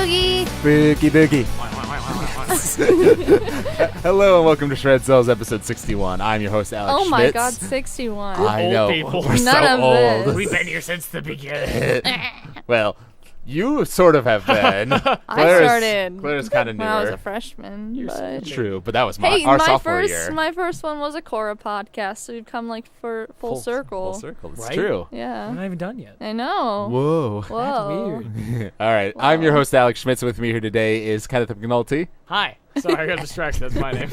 Boogie. Spookie Boogie. Hello and welcome to Cels episode 61. I'm your host, Alex Oh Schmitz. my god, 61. I know. People. We're None so of old. this. We've been here since the beginning. Well, you sort of have been. I started Claire's kind of when I was newer. a freshman. But... True, but that was Hey, our my sophomore year. first one was a Korra podcast, so we've come like for full circle. Full circle. It's Right? true. Yeah. I'm not even done yet. I know. Whoa. Whoa. That's weird. All right. I'm your host, Alex Schmitz. With me here today is Kenneth McNulty. Hi. Sorry, I got distracted. That's my name.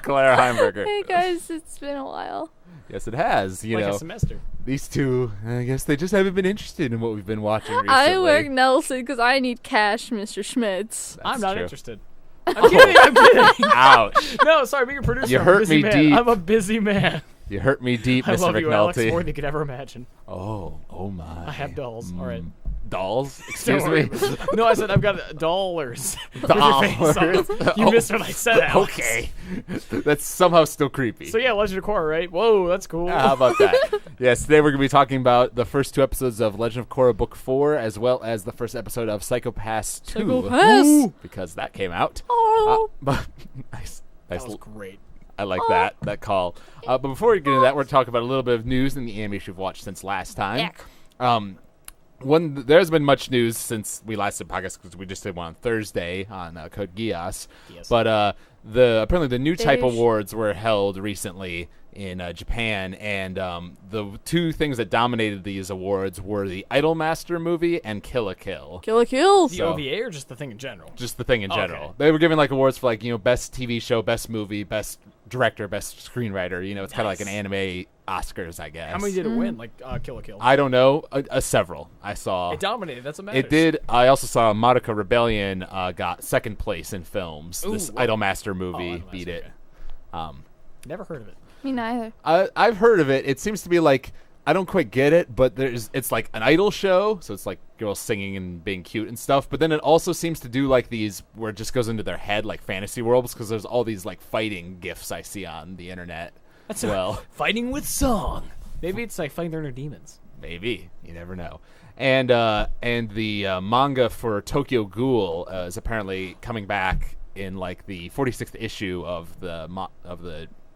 Clara Heimberger. Hey guys, it's been a while. Yes, it has. You Like know, a semester. these two, I guess they just haven't been interested in what we've been watching recently. I work Nelson because I need cash, Mr. Schmitz. I'm not true. interested. I'm kidding. I'm kidding. Ouch. No, sorry, being a producer. You I'm hurt a busy me man. deep. I'm a busy man. You hurt me deep, I Mr. love you, Alex, more McNulty. than you could ever imagine. Oh my. I have dolls. All right. Dolls? Don't Excuse worry. me? No, I said I've got dollars. Dollars? You missed what I said, Alex. Okay. That's somehow still creepy. So yeah, Legend of Korra, right? Whoa, that's cool. How about that? Yes, today we're going to be talking about the first two episodes of Legend of Korra Book 4, as well as the first episode of Psycho-Pass 2. Psycho-Pass. Ooh, because that came out. Oh. But nice. That was great. I like that call. But before we get into that, we're talking about a little bit of news in the anime we've watched since last time. There's been much news since we last did podcast because we just did one on Thursday on Code Geass. Yes. But apparently the new type Beige. awards were held recently in Japan, and the two things that dominated these awards were the Idolmaster movie and Kill la Kill. Kill a kill. The So- OVA or just the thing in general? Just the thing in Okay. general. They were giving like awards for best TV show, best movie, best director, best screenwriter. You know, it's kind of like an Nice. anime Oscars, I guess. How many did it win? Like Kill la Kill? I don't know. Several. I saw. It dominated. That's what matters. It did. I also saw Madoka Rebellion got second place in films. Ooh, This whoa. Idolmaster movie Idolmaster, beat it. okay. Never heard of it. Me neither. I've heard of it. It seems to be like, I don't quite get it, but it's like an idol show, so it's like girls singing and being cute and stuff. But then it also seems to do like these where it just goes into their head, like fantasy worlds, because there's all these like fighting gifs I see on the internet. That's well, fighting with song. Maybe it's like fighting their inner demons. maybe, you never know. And the manga for Tokyo Ghoul is apparently coming back in like the 46th issue of the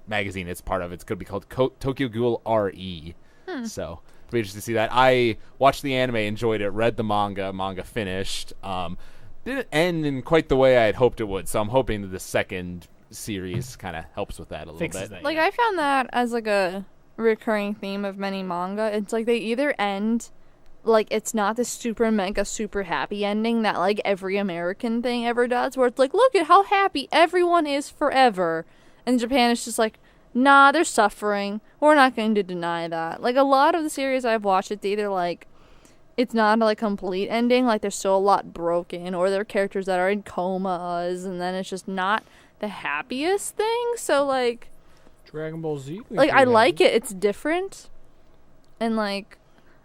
magazine it's part of. It's going to be called Tokyo Ghoul RE. So it'll be interesting to see that. I watched the anime, enjoyed it, read the manga finished. Didn't end in quite the way I had hoped it would, so I'm hoping that the second series kind of helps with that a little Fixes bit. that. Like, yeah. I found that as like a recurring theme of many manga. It's like they either end like it's not the super mega super happy ending that like every American thing ever does, where it's like, look at how happy everyone is forever. And Japan is just like, nah, they're suffering. We're not going to deny that. Like, a lot of the series I've watched, it's either like it's not a complete ending, like there's still a lot broken, or there are characters that are in comas, and then it's just not the happiest thing. So like Dragon Ball Z. I like it. It's different, and like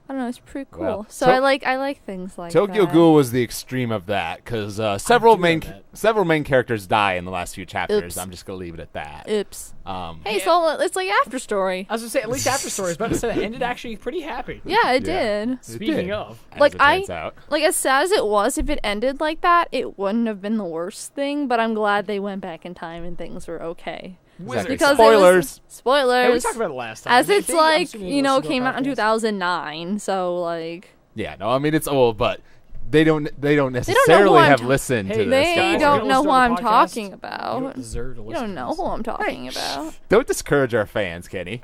I don't know, it's pretty cool. Well, so I like things like Tokyo that. Ghoul was the extreme of that because several do main know that. several main characters die in the last few chapters. Oops. I'm just gonna leave it at that. Oops. Hey, Yeah. so it's like After Story. I was gonna say at least after stories, but I said it ended actually pretty happy. Yeah, it Yeah. did. Speaking of, As Like, it turns out. Like, as sad as it was, if it ended like that, it wouldn't have been the worst thing. But I'm glad they went back in time and things were okay. Wizards. Because Spoilers. Spoilers. Hey, we talked about it last time. as They- it's I'm like, assuming you they know, listen to came our out in podcast. 2009. So like. Yeah, no, I mean it's old, but they don't know necessarily who I'm have ta- listened Hey, to this. They guys, don't you know listen who to our I'm podcast? talking You don't about. deserve to You listen don't to know this. who I'm talking about. Don't discourage our fans, Kenny.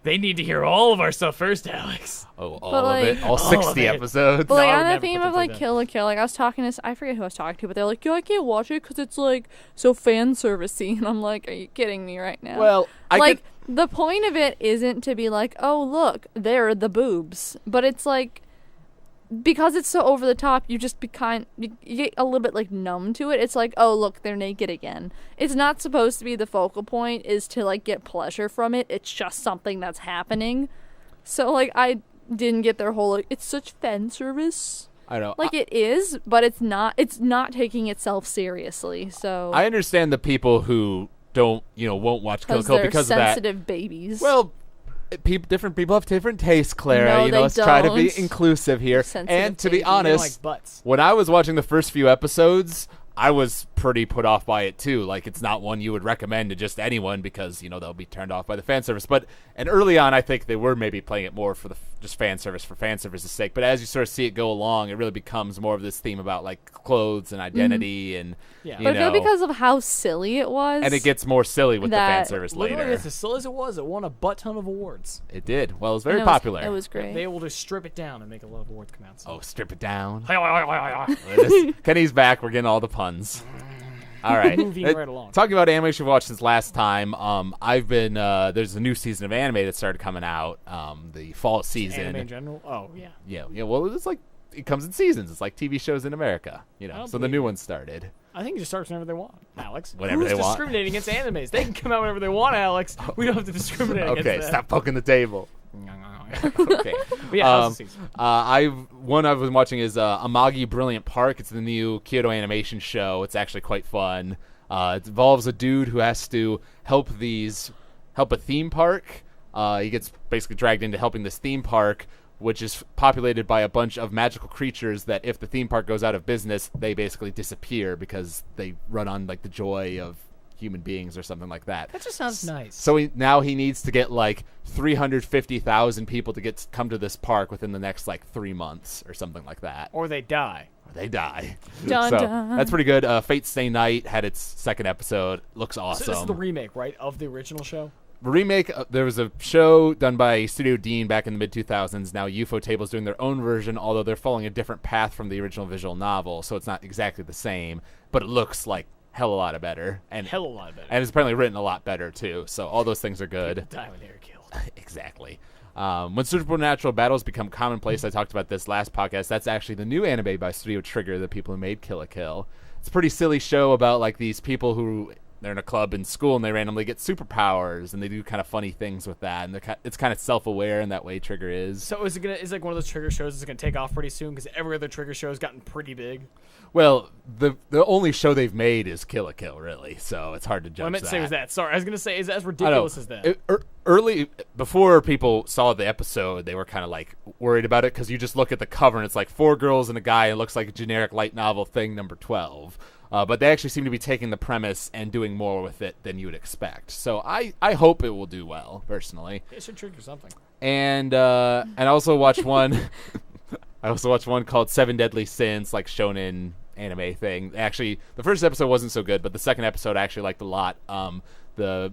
They need to hear all of our stuff first, Alex. Oh, all But, of it, like- all All 60 of it. episodes. But like I would on the never theme put them of like through that. Kill la Kill, like I was talking to, I forget who I was talking to, but they're like, yo, I can't watch it because it's like so fan servicey, and I'm like, are you kidding me right now? Well, I like could, the point of it isn't to be like, oh look, there are the boobs, but it's like because it's so over the top, you just you get a little bit like numb to it. It's like, oh look, they're naked again. It's not supposed to be the focal point is to like get pleasure from it. It's just something that's happening. So like I didn't get their whole like, it's such fan service. I know. Like it is, but it's not taking itself seriously. So I understand the people who won't watch Kill la Kill they're because of that. sensitive babies. Well, different people have different tastes, Clara. No, you know, they let's try to be don't. inclusive here. Sensitive And to be taste. honest, like butts. when I was watching the first few episodes, I was pretty put off by it too. Like, it's not one you would recommend to just anyone because, you know, they'll be turned off by the fan service. And early on, I think they were maybe playing it more for just fan service for fan service's sake. But as you sort of see it go along, it really becomes more of this theme about like clothes and identity and Yeah. you But I know, feel because of how silly it was. and it gets more silly with the fan that- service Literally, later. as silly as it was, it won a butt ton of awards. It did. Well, it was and very popular. It was great. They able to strip it down and make a lot of awards come out. So. Oh, strip it down. Oh. Kenny's back. We're getting all the puns. All right. Moving right along. Talking about animation we've watched since last time, I've been there's a new season of anime that started coming out, the fall season. Anime in general? Oh, yeah. Yeah. Well, it's like it comes in seasons. It's like TV shows in America, you I know. don't So the believe new you. one started. I think it just starts whenever they want, Alex. Whenever Who's they want. discriminating against animes? They can come out whenever they want, Alex. We don't have to discriminate Okay, against stop poking the table. that. Okay. But yeah, how's the season? I've been watching is Amagi Brilliant Park. It's the new Kyoto animation show. It's actually quite fun. It involves a dude who has to help a theme park. He gets basically dragged into helping this theme park, which is populated by a bunch of magical creatures that if the theme park goes out of business, they basically disappear because they run on like the joy of human beings or something like that. That just sounds nice. So now he needs to get like 350,000 people to come to this park within the next like 3 months or something like that. Or they die. They die. Dun, So dun. that's pretty good. Fate Stay Night had its second episode. Looks awesome. So this is the remake, right, of the original show? Remake. There was a show done by Studio Dean back in the mid 2000s. Now UFO Table's doing their own version, although they're following a different path from the original visual novel, so it's not exactly the same. But it looks like hell a lot better, and Hell a lot better. and it's apparently written a lot better too. So all those things are good. Die when they're killed. Exactly. When supernatural battles become commonplace, I talked about this last podcast. That's actually the new anime by Studio Trigger, the people who made Kill la Kill. It's a pretty silly show about like these people who they're in a club in school and they randomly get superpowers and they do kind of funny things with that. And it's kind of self-aware in that way. Trigger is. So is like one of those Trigger shows that's going to take off pretty soon? Because every other Trigger show has gotten pretty big. Well, the only show they've made is Kill la Kill, really. So it's hard to judge What I meant to say was that. Sorry, I was going to say, is that as I know. ridiculous as that? Early, before people saw the episode, they were kind of like worried about it because you just look at the cover and it's like 4 girls and a guy and it looks like a generic light novel thing, number 12. But they actually seem to be taking the premise and doing more with it than you would expect. So I hope it will do well, personally. It should trigger something. And I also watched one. I also watched one called Seven Deadly Sins, like shonen anime thing. Actually, the first episode wasn't so good, but the second episode I actually liked a lot. The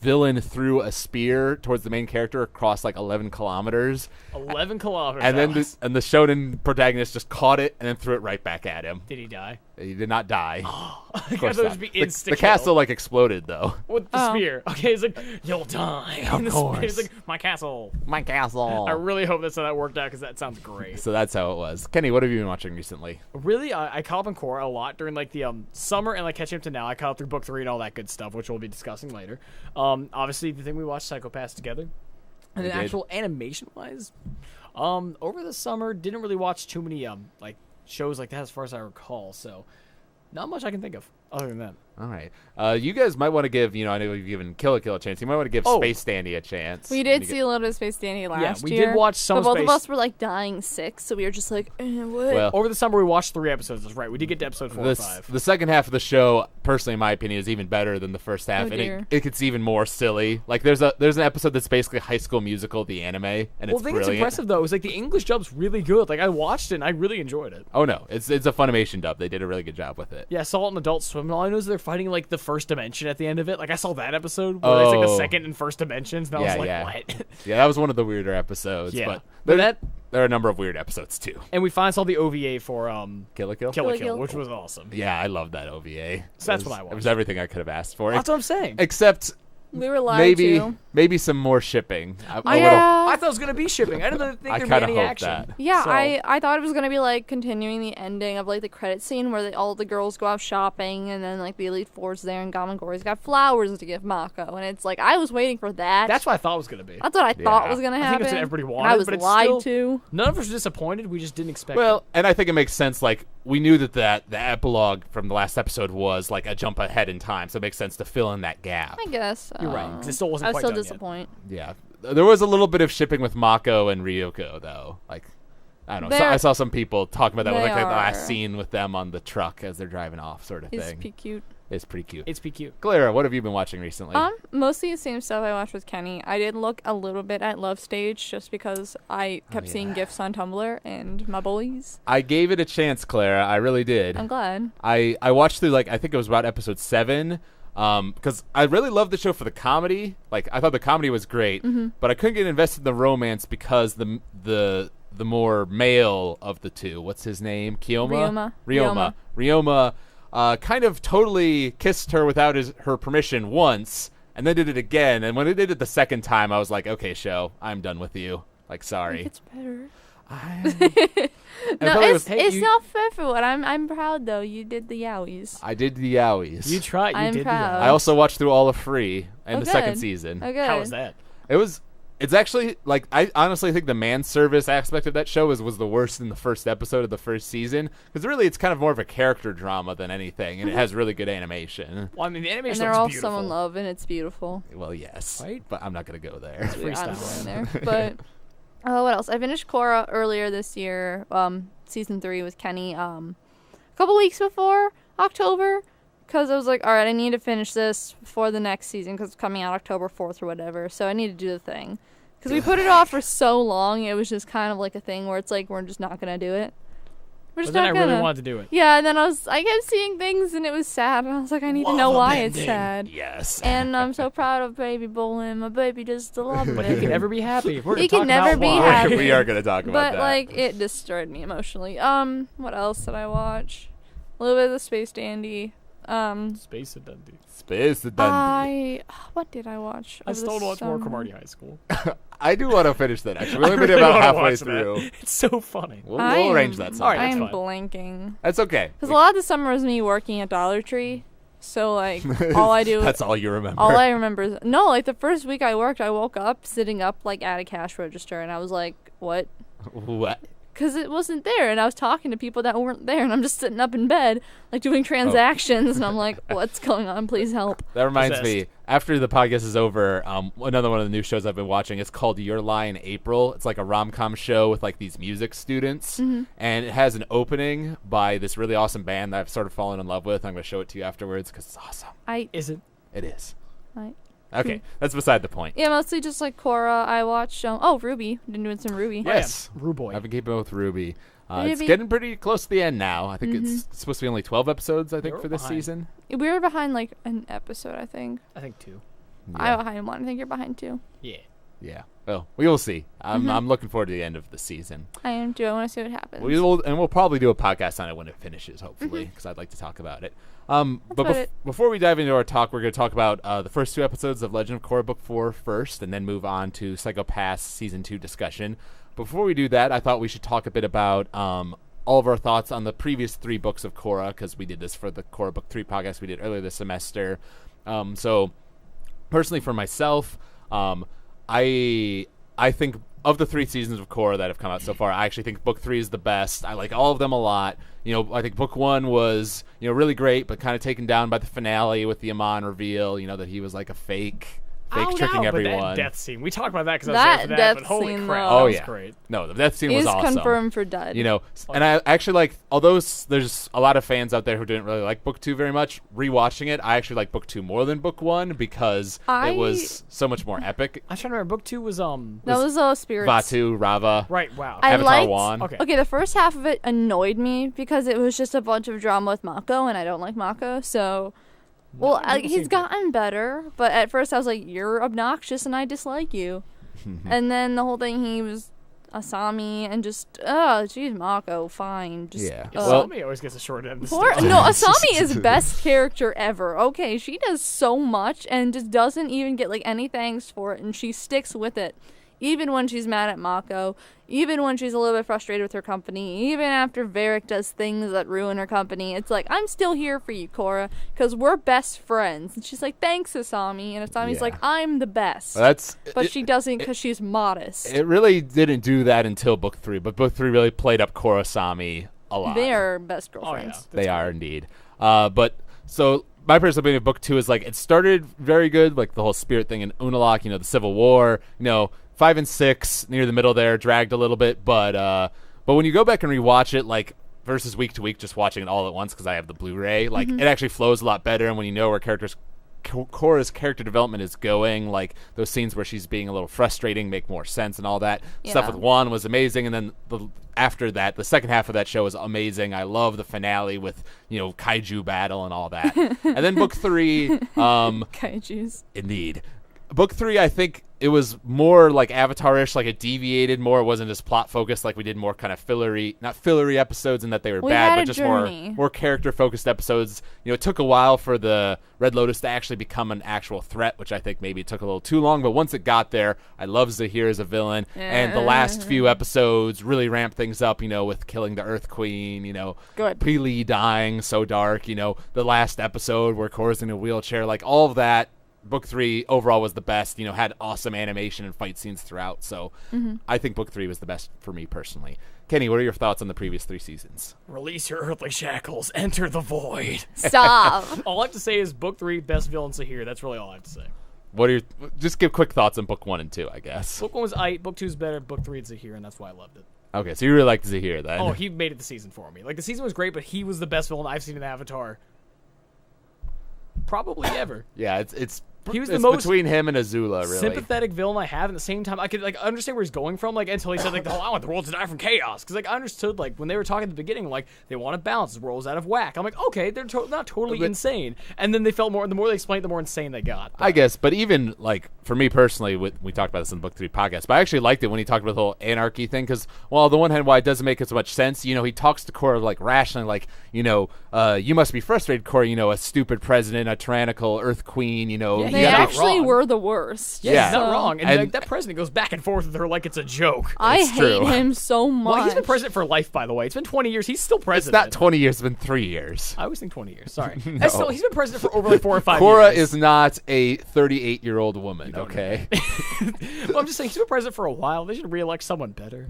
villain threw a spear towards the main character across like 11 kilometers. 11 kilometers. And then Alex. the shonen protagonist just caught it and then threw it right back at him. Did he die? He did not die. I Of course thought it not. would be The insta-kill. castle like exploded though. With the spear. Okay, it's like, you'll die. And the course. spear's like, my castle. My castle. I really hope that's how that worked out because that sounds great. So that's how it was. Kenny, what have you been watching recently? Really, I caught up on Korra a lot during like the summer and like catching up to now. I caught up through book 3 and all that good stuff, which we'll be discussing later. Obviously, the thing we watched, Psychopaths together. And then did. actual animation-wise, over the summer, didn't really watch too many like shows like that as far as I recall. So, not much I can think of other than that. All right. You guys might want to give, I know you've given Kill la Kill a chance. You might want to give Oh. Space Dandy a chance. We did see a little bit of Space Dandy last we year. did watch some but of both Space- of us were like dying sick, so we were just like, what? Well, Over the summer, we watched 3 episodes. That's right. We did get to episode 4 and 5. the second half of the show, personally, in my opinion, is even better than the first half, Oh, and dear. it gets even more silly. Like there's an episode that's basically High School Musical, the anime, and Well, it's the thing brilliant. that's impressive though is like the English dub's really good. Like I watched it and I really enjoyed it. Oh no, it's a Funimation dub. They did a really good job with it. Yeah, I saw it in Adult Swim. And all I know is they're fighting like the first dimension at the end of it. Like I saw that episode where it's like the Oh. second and first dimensions, and I was like, yeah. what? Yeah, that was one of the weirder episodes. Yeah. But But there are a number of weird episodes too. And we finally saw the OVA for Kill la Kill. Kill la Kill la Kill, Kill. which was awesome. Yeah, I love that OVA. So that's It was- what I It was watched. everything I could have asked for. That's what I'm saying. Except we were lied to. maybe some more shipping. A little. Yeah. I thought it was gonna be shipping. I didn't think I there'd be kinda any hoped action. that. Yeah, So- I thought it was gonna be like continuing the ending of like the credit scene where all the girls go out shopping and then like the Elite Four's there and Gamagori's got flowers to give Mako, and it's like I was waiting for that. That's what I thought it was gonna be. That's what I thought Yeah. was gonna I happen. think that's what everybody and wanted, I was but it's lied still- to. None of us were disappointed. We just didn't expect. Well, and I think it makes sense. Like we knew that the epilogue from the last episode was like a jump ahead in time, so it makes sense to fill in that gap. I guess. You're right. 'Cause it still wasn't I was quite still done yet. disappointed. Yeah, there was a little bit of shipping with Mako and Ryoko though. Like, I don't know. So I saw some people talking about that with like the last scene with them on the truck as they're driving off, sort of It's thing. pretty cute. It's pretty cute. It's pretty cute. Clara, what have you been watching recently? Mostly the same stuff I watched with Kenny. I did look a little bit at Love Stage just because I kept seeing GIFs on Tumblr and my boys. I gave it a chance, Clara. I really did. I'm glad. I watched through, like, I think it was about episode 7, because I really loved the show for the comedy. Like, I thought the comedy was great, but I couldn't get invested in the romance because the more male of the two, what's his name? Ryoma kind of totally kissed her without her permission once, and then did it again. And when it did it the second time, I was like, okay, show, I'm done with you. Like, sorry. It's better. No, it's not fair for what. I'm proud though. You did the yowies. I did the yowies. You tried. You I'm did proud. the I also watched through all of Free and the good. second season. Okay. How was that? It's actually, like, I honestly think the man service aspect of that show was the worst in the first episode of the first season. Because really, it's kind of more of a character drama than anything, and it has really good animation. Well, I mean, the And animation they're looks all beautiful. so in love, and it's beautiful. Well, yes. Right? But I'm not going to go there. I'm Freestyle. going there. But what else? I finished Korra earlier this year, season 3 with Kenny, a couple weeks before October. Because I was like, all right, I need to finish this before the next season because it's coming out October 4th or whatever. So I need to do the thing. Because we put it off for so long, it was just kind of like a thing where it's like, we're just not going to do it. We're But just then I not gonna. really wanted to do it. Yeah, and then I kept seeing things and it was sad. And I was like, I need to know why it's sad. Yes. And I'm so proud of baby Bolin. My baby just loves But he it. can never be happy. We're He gonna can talk never about be why. happy. We are going to talk about But that. like it destroyed me emotionally. What else did I watch? A little bit of the Space Dandy. Space and Dundee. Space the Dundee. What did I watch? I over still the watch more summer? Cromartie High School. I do want to finish that, actually. We've I only been really about wanna halfway watch that. through. It's so funny. We'll arrange that sometime. All right, that's I'm fine. blanking. That's okay. Because a lot of the summer was me working at Dollar Tree. So, like, all I do... That's all you remember. All I remember is... No, like, the first week I worked, I woke up sitting up, like, at a cash register. And I was like, what? What? Because it wasn't there. And I was talking to people that weren't there. And I'm just sitting up in bed, like, doing transactions. And I'm like, what's going on? Please help. That reminds me, Possessed. after the podcast is over, another one of the new shows I've been watching is called Your Lie in April. It's like a rom-com show with like these music students, and it has an opening by this really awesome band that I've sort of fallen in love with. I'm going to show it to you afterwards because it's awesome. Is it? It is. I Okay, that's beside the point. Yeah, mostly just like Korra. I watched, Ruby. Been doing some Ruby. Yes. Rue Boy. I've been keeping with Ruby. It's Ruby. getting pretty close to the end now. I think it's supposed to be only 12 episodes, I think, You're for this behind. season. We were behind like an episode, I think. I think 2. I'm behind 1. I think you're behind 2. Yeah. Yeah. Well, we will see. I'm looking forward to the end of the season. I am too. I want to see what happens. We'll probably do a podcast on it when it finishes, hopefully, because I'd like to talk about it. But about it. before we dive into our talk, we're going to talk about the first 2 episodes of Legend of Korra Book 4 first, and then move on to Psycho Pass Season 2 discussion. Before we do that, I thought we should talk a bit about all of our thoughts on the previous 3 books of Korra, because we did this for the Korra Book 3 podcast we did earlier this semester. So, personally, for myself, I think of the 3 seasons of Korra that have come out so far, I actually think Book 3 is the best. I like all of them a lot. You know, I think Book 1 was, really great, but kind of taken down by the finale with the Amon reveal, that he was like a fake tricking everyone. But that death scene. We talked about that because I was That there for that, death but holy scene, crap, though. that Oh, was yeah. great. No, the death scene Is was awesome. confirmed for dead. And I actually like, although there's a lot of fans out there who didn't really like Book 2 very much, rewatching it, I actually like Book 2 more than Book 1 because it was so much more epic. I was trying to remember. Book 2 was That was all spirits. Vatu, Rava, right. Wow. I Avatar liked. Wan. Okay. The first half of it annoyed me because it was just a bunch of drama with Mako, and I don't like Mako. So, he's gotten better, but at first I was like, "You're obnoxious, and I dislike you." And then the whole thing, he was Asami, and just, geez, Mako, fine. Just, Yeah. Asami always gets a short end of the Poor, stick. no, Asami is best character ever. Okay, she does so much and just doesn't even get like any thanks for it, and she sticks with it. Even when she's mad at Mako, even when she's a little bit frustrated with her company, even after Varric does things that ruin her company, it's like, I'm still here for you, Korra, because we're best friends. And she's like, thanks, Asami. And Asami's Yeah. like, I'm the best. But she doesn't because she's modest. It really didn't do that until Book 3, but Book 3 really played up Korosami a lot. They are best Oh, girlfriends. yeah. They are indeed. But so my personal opinion of book 2 is like it started very good, like the whole spirit thing in Unalaq, the Civil War, 5 and 6 near the middle there dragged a little bit, but when you go back and rewatch it, like versus week to week, just watching it all at once because I have the Blu-ray, like it actually flows a lot better, and when you know where Korra's character development is going, like those scenes where she's being a little frustrating make more sense and all that stuff with Juan was amazing, and then after that the second half of that show is amazing. I love the finale with kaiju battle and all that. And then book 3 Kaijus. indeed book 3, I think it was more like Avatar-ish, like it deviated more. It wasn't as plot focused, like we did more kind of not fillery episodes in that they were bad, but just more character focused episodes. It took a while for the Red Lotus to actually become an actual threat, which I think maybe it took a little too long, but once it got there, I love Zahir as a villain, and the last few episodes really ramped things up, with killing the Earth Queen, Good. Pili dying so dark, the last episode where Korra's in a wheelchair, like all of that. Book 3 overall was the best, had awesome animation and fight scenes throughout. So I think book 3 was the best for me personally. Kenny, what are your thoughts on the previous 3 seasons? Release your earthly shackles. Enter the void. Stop. All I have to say is book 3, best villains to hear. That's really all I have to say. What are just give quick thoughts on book 1 and 2, I guess. Book 1 was aight. Book 2 is better. Book 3 is Zahir, and that's why I loved it. Okay, so you really liked Zahir then. Oh, he made it the season for me. Like, the season was great, but he was the best villain I've seen in Avatar probably ever. Yeah, it's He was the most between him and Azula, really. sympathetic villain I have. At the same time, I could understand where he's going from. Until he said I want the world to die from chaos. Because I understood when they were talking at the beginning, they want to balance. The world was out of whack. I'm like, okay, they're not totally insane. And then they felt more. The more they explained, the more insane they got. But I guess, but even for me personally, we talked about this in the book 3 podcast. But I actually liked it when he talked about the whole anarchy thing. Because, well, on the one hand, why it doesn't make as much sense. He talks to Korra rationally, you must be frustrated, Korra. A stupid president, a tyrannical Earth Queen. They actually were the worst. Yeah, he's not wrong. And that president goes back and forth with her like it's a joke. I hate him so much. Well, he's been president for life, by the way. It's been 20 years. He's still president. It's not 20 years. It's been 3 years. I always think 20 years. Sorry. No. Still, he's been president for over 4 or 5 Korra years. is not a 38-year-old woman, okay? Well, I'm just saying, he's been president for a while. They should re-elect someone better.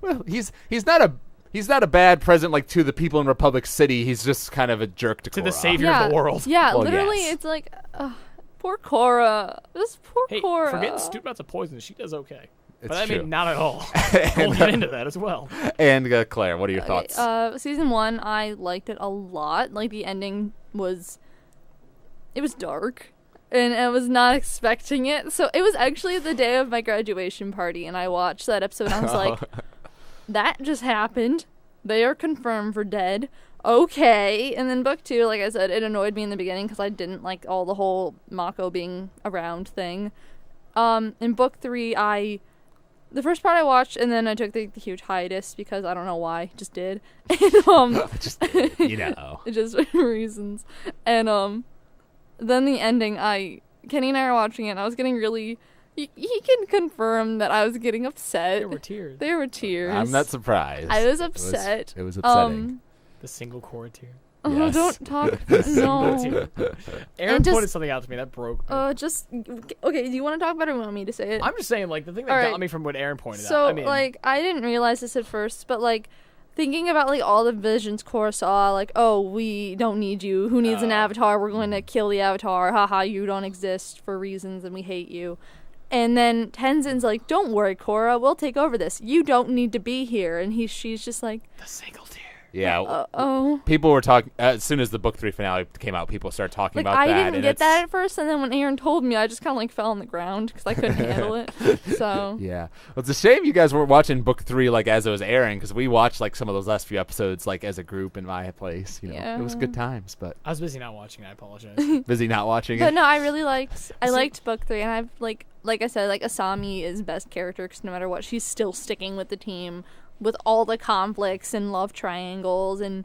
Well, he's not a bad president to the people in Republic City. He's just kind of a jerk to Korra. The savior of the world. Yeah, Well, literally, yes. it's like, poor Korra. Just poor Korra. For getting stupid about the poison, she does okay. It's But I true. mean, not at all. We'll get into that as well. And Claire, what are your thoughts? Season 1, I liked it a lot. The ending was dark. And I was not expecting it. So it was actually the day of my graduation party, and I watched that episode, and I was like, that just happened. They are confirmed for dead. Okay. And then book 2, like I said, it annoyed me in the beginning because I didn't like all the whole Mako being around thing. In book 3, the first part I watched, and then I took the huge hiatus because I don't know why, just did. And, just just reasons. And then the ending, Kenny and I are watching it, and I was getting really. He can confirm that I was getting upset. There were tears. I'm not surprised. I was upset. It was upsetting. The single Korra tear. Oh, Yes. don't talk. No. Aaron pointed something out to me that broke me. Okay, do you want to talk about it or want me to say it? I'm just saying, the thing that got me from what Aaron pointed out. So, I didn't realize this at first, but, thinking about, all the visions Korra saw, oh, we don't need you. Who needs an avatar? We're going to kill the avatar. Haha, you don't exist for reasons and we hate you. And then Tenzin's like, don't worry, Korra, we'll take over this. You don't need to be here. And she's just like... The single tear. Yeah. Oh. People were talking as soon as the book 3 finale came out. People started talking about that. I didn't get that at first, and then when Aaron told me, I just kind of fell on the ground because I couldn't handle it. So yeah, well, it's a shame you guys weren't watching book 3 as it was airing, because we watched some of those last few episodes as a group in my place. It was good times. But I was busy not watching. I apologize. Busy not watching but it. no, I really liked book 3, and I've like I said, Asami is best character because no matter what, she's still sticking with the team with all the conflicts and love triangles and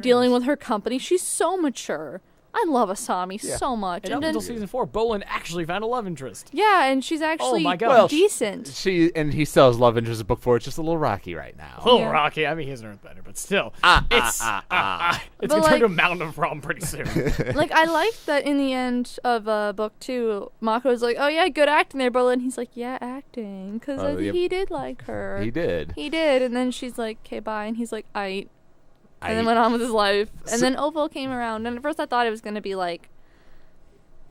dealing with her company. She's so mature. I love Asami so much. And up until season 4, Bolin actually found a love interest. Yeah, and she's actually decent. He still has love interest in book 4. It's just a little rocky right now. A little rocky. I mean, he's an earthbender, but still. It's going to turn to a mountain of problem pretty soon. I liked that in the end of book 2, Mako's like, oh yeah, good acting there, Bolin. He's like, yeah, acting. Because he did like her. He did. And then she's like, okay, bye. And he's like, aight. and then went on with his life. And then Oval came around, and at first I thought it was going to be like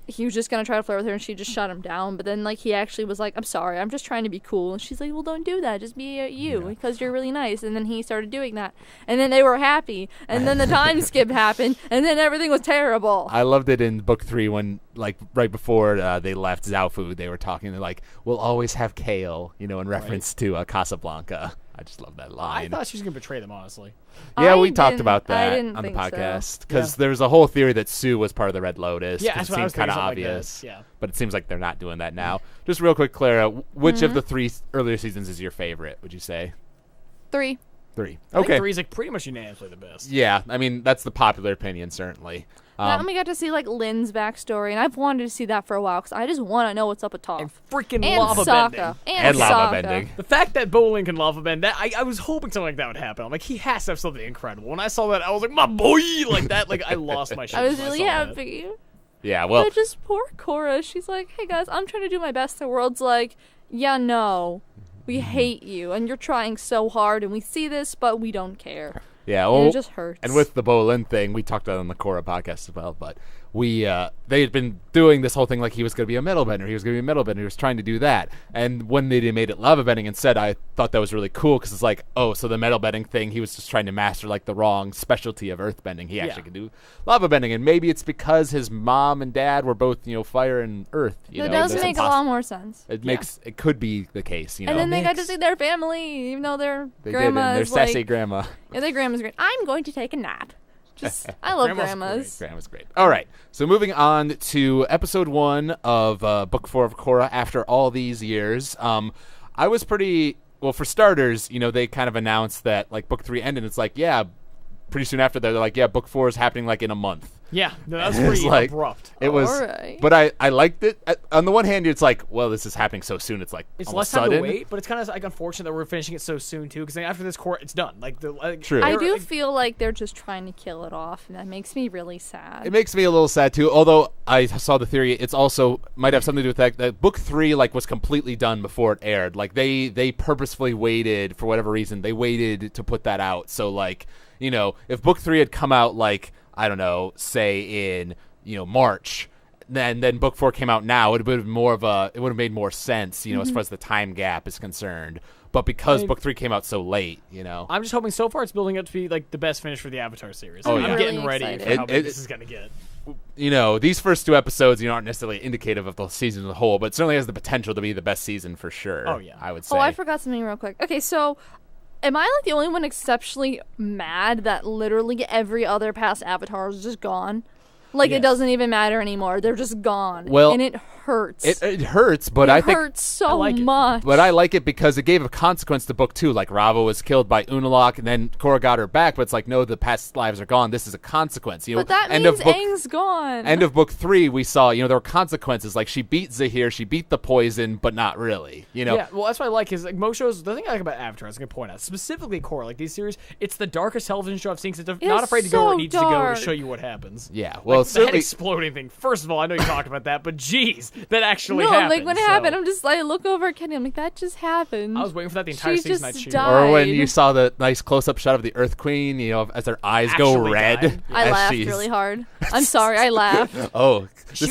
he was just going to try to flirt with her and she just shut him down. But then like he actually was like, I'm sorry, I'm just trying to be cool. And she's like, well, don't do that. Just be you because you're really nice. And then he started doing that. And then they were happy. And then the time skip happened. And then everything was terrible. I loved it in book 3 when, like, right before they left Zaofu, they were talking. They're like, we'll always have kale, in reference to Casablanca. I just love that line. I thought she was going to betray them, honestly. Yeah, we talked about that on the think so. podcast because there was a whole theory that Sue was part of the Red Lotus. Yeah, that's it what I was seemed kind of thinking, obvious. like this. Yeah. But it seems like they're not doing that now. Just real quick, Clara, which of the 3 earlier seasons is your favorite? Would you say 3. 3? I think Okay. 3 is like pretty much unanimously the best. Yeah, I mean that's the popular opinion, certainly. Then we got to see like Lynn's backstory, and I've wanted to see that for a while because I just want to know what's up with Toph. And freaking And lava Sokka. bending. And lava Sokka. bending. The fact that Bolin can lava bend, that I was hoping something like that would happen. I'm like, he has to have something incredible. When I saw that, I was like, my boy, like that. Like I lost my shit. I was when really saw that. happy. Yeah, well, But just poor Korra. She's like, hey guys, I'm trying to do my best. The world's like, yeah, no, we hate you, and you're trying so hard, and we see this, but we don't care. yeah, And well, it just hurts. and with the Bolin thing, we talked about it on the Korra podcast as well, but they had been doing this whole thing like he was going to be a metal bender. He was going to be a metal bender. He was trying to do that. And when they made it lava bending instead, I thought that was really cool because it's like, oh, so the metal bending thing, he was just trying to master like the wrong specialty of earth bending. He actually can do lava bending. And maybe it's because his mom and dad were both, fire and earth. That does That's make a lot more sense. It could be the case, And then they got to see their family, even though their grandma Their is sassy like, grandma. yeah, their grandma's great. I'm going to take a nap. Just, I love grandmas. Grandma's great. All right. So moving on to episode 1 of book 4 of Korra after all these years. I was pretty, well, for starters, they kind of announced that like book 3 ended. It's like, yeah, pretty soon after that, they're like, yeah, book 4 is happening like in a month. Yeah, no, that was It was pretty like- abrupt. It was, Alright. but I liked it. On the one hand, it's like, well, this is happening so soon. It's like It's almost less time sudden. to wait, but it's kind of like unfortunate that we're finishing it so soon too. Because after this court, it's done. Like True. I do feel like they're just trying to kill it off, and that makes me really sad. It makes me a little sad too. Although I saw the theory, it's also might have something to do with that book 3 like was completely done before it aired. Like they purposefully waited for whatever reason. They waited to put that out. So like if book 3 had come out like I don't know, say in March, then book 4 came out now, it would have made more sense, as far as the time gap is concerned. But because book 3 came out so late, I'm just hoping so far it's building up to be like the best finish for the Avatar series. Oh, I'm yeah. getting really ready excited. for how big this is gonna get. these first 2 episodes, aren't necessarily indicative of the season as a whole, but it certainly has the potential to be the best season for sure. Oh, yeah. I would say. Oh, I forgot something real quick. Okay, so am I like the only one exceptionally mad that literally every other past Avatar is just gone? Like Yes. it doesn't even matter anymore. They're just gone. Well, and it hurts. It hurts, but it I think hurts so I like it. much. But I like it because it gave a consequence to book 2. Like Rava was killed by Unalaq, and then Korra got her back. But it's like, no, the past lives are gone. This is a consequence. But that end means of book, Aang's gone. End of book 3, we saw, there were consequences. Like she beat Zahir, she beat the poison, but not really. Yeah, well, that's what I like is like most shows. The thing I like about Avatar, I was gonna point out specifically Korra, like these series, it's the darkest television show I've seen because it's not afraid to go where it so needs to go dark. to show you what happens. Yeah, well, Like, the head certainly. exploding thing. First of all, I know you talked about that, but geez, that actually no, happened. like when it so. happened, I'm just like, I look over at Kenny. I'm like, that just happened. I was waiting for that the entire She season. I just cheered. died. Or when you saw the nice close-up shot of the Earth Queen, as their eyes go Actually red. died. I as laughed she's- really hard. I'm sorry, I laughed. Oh, this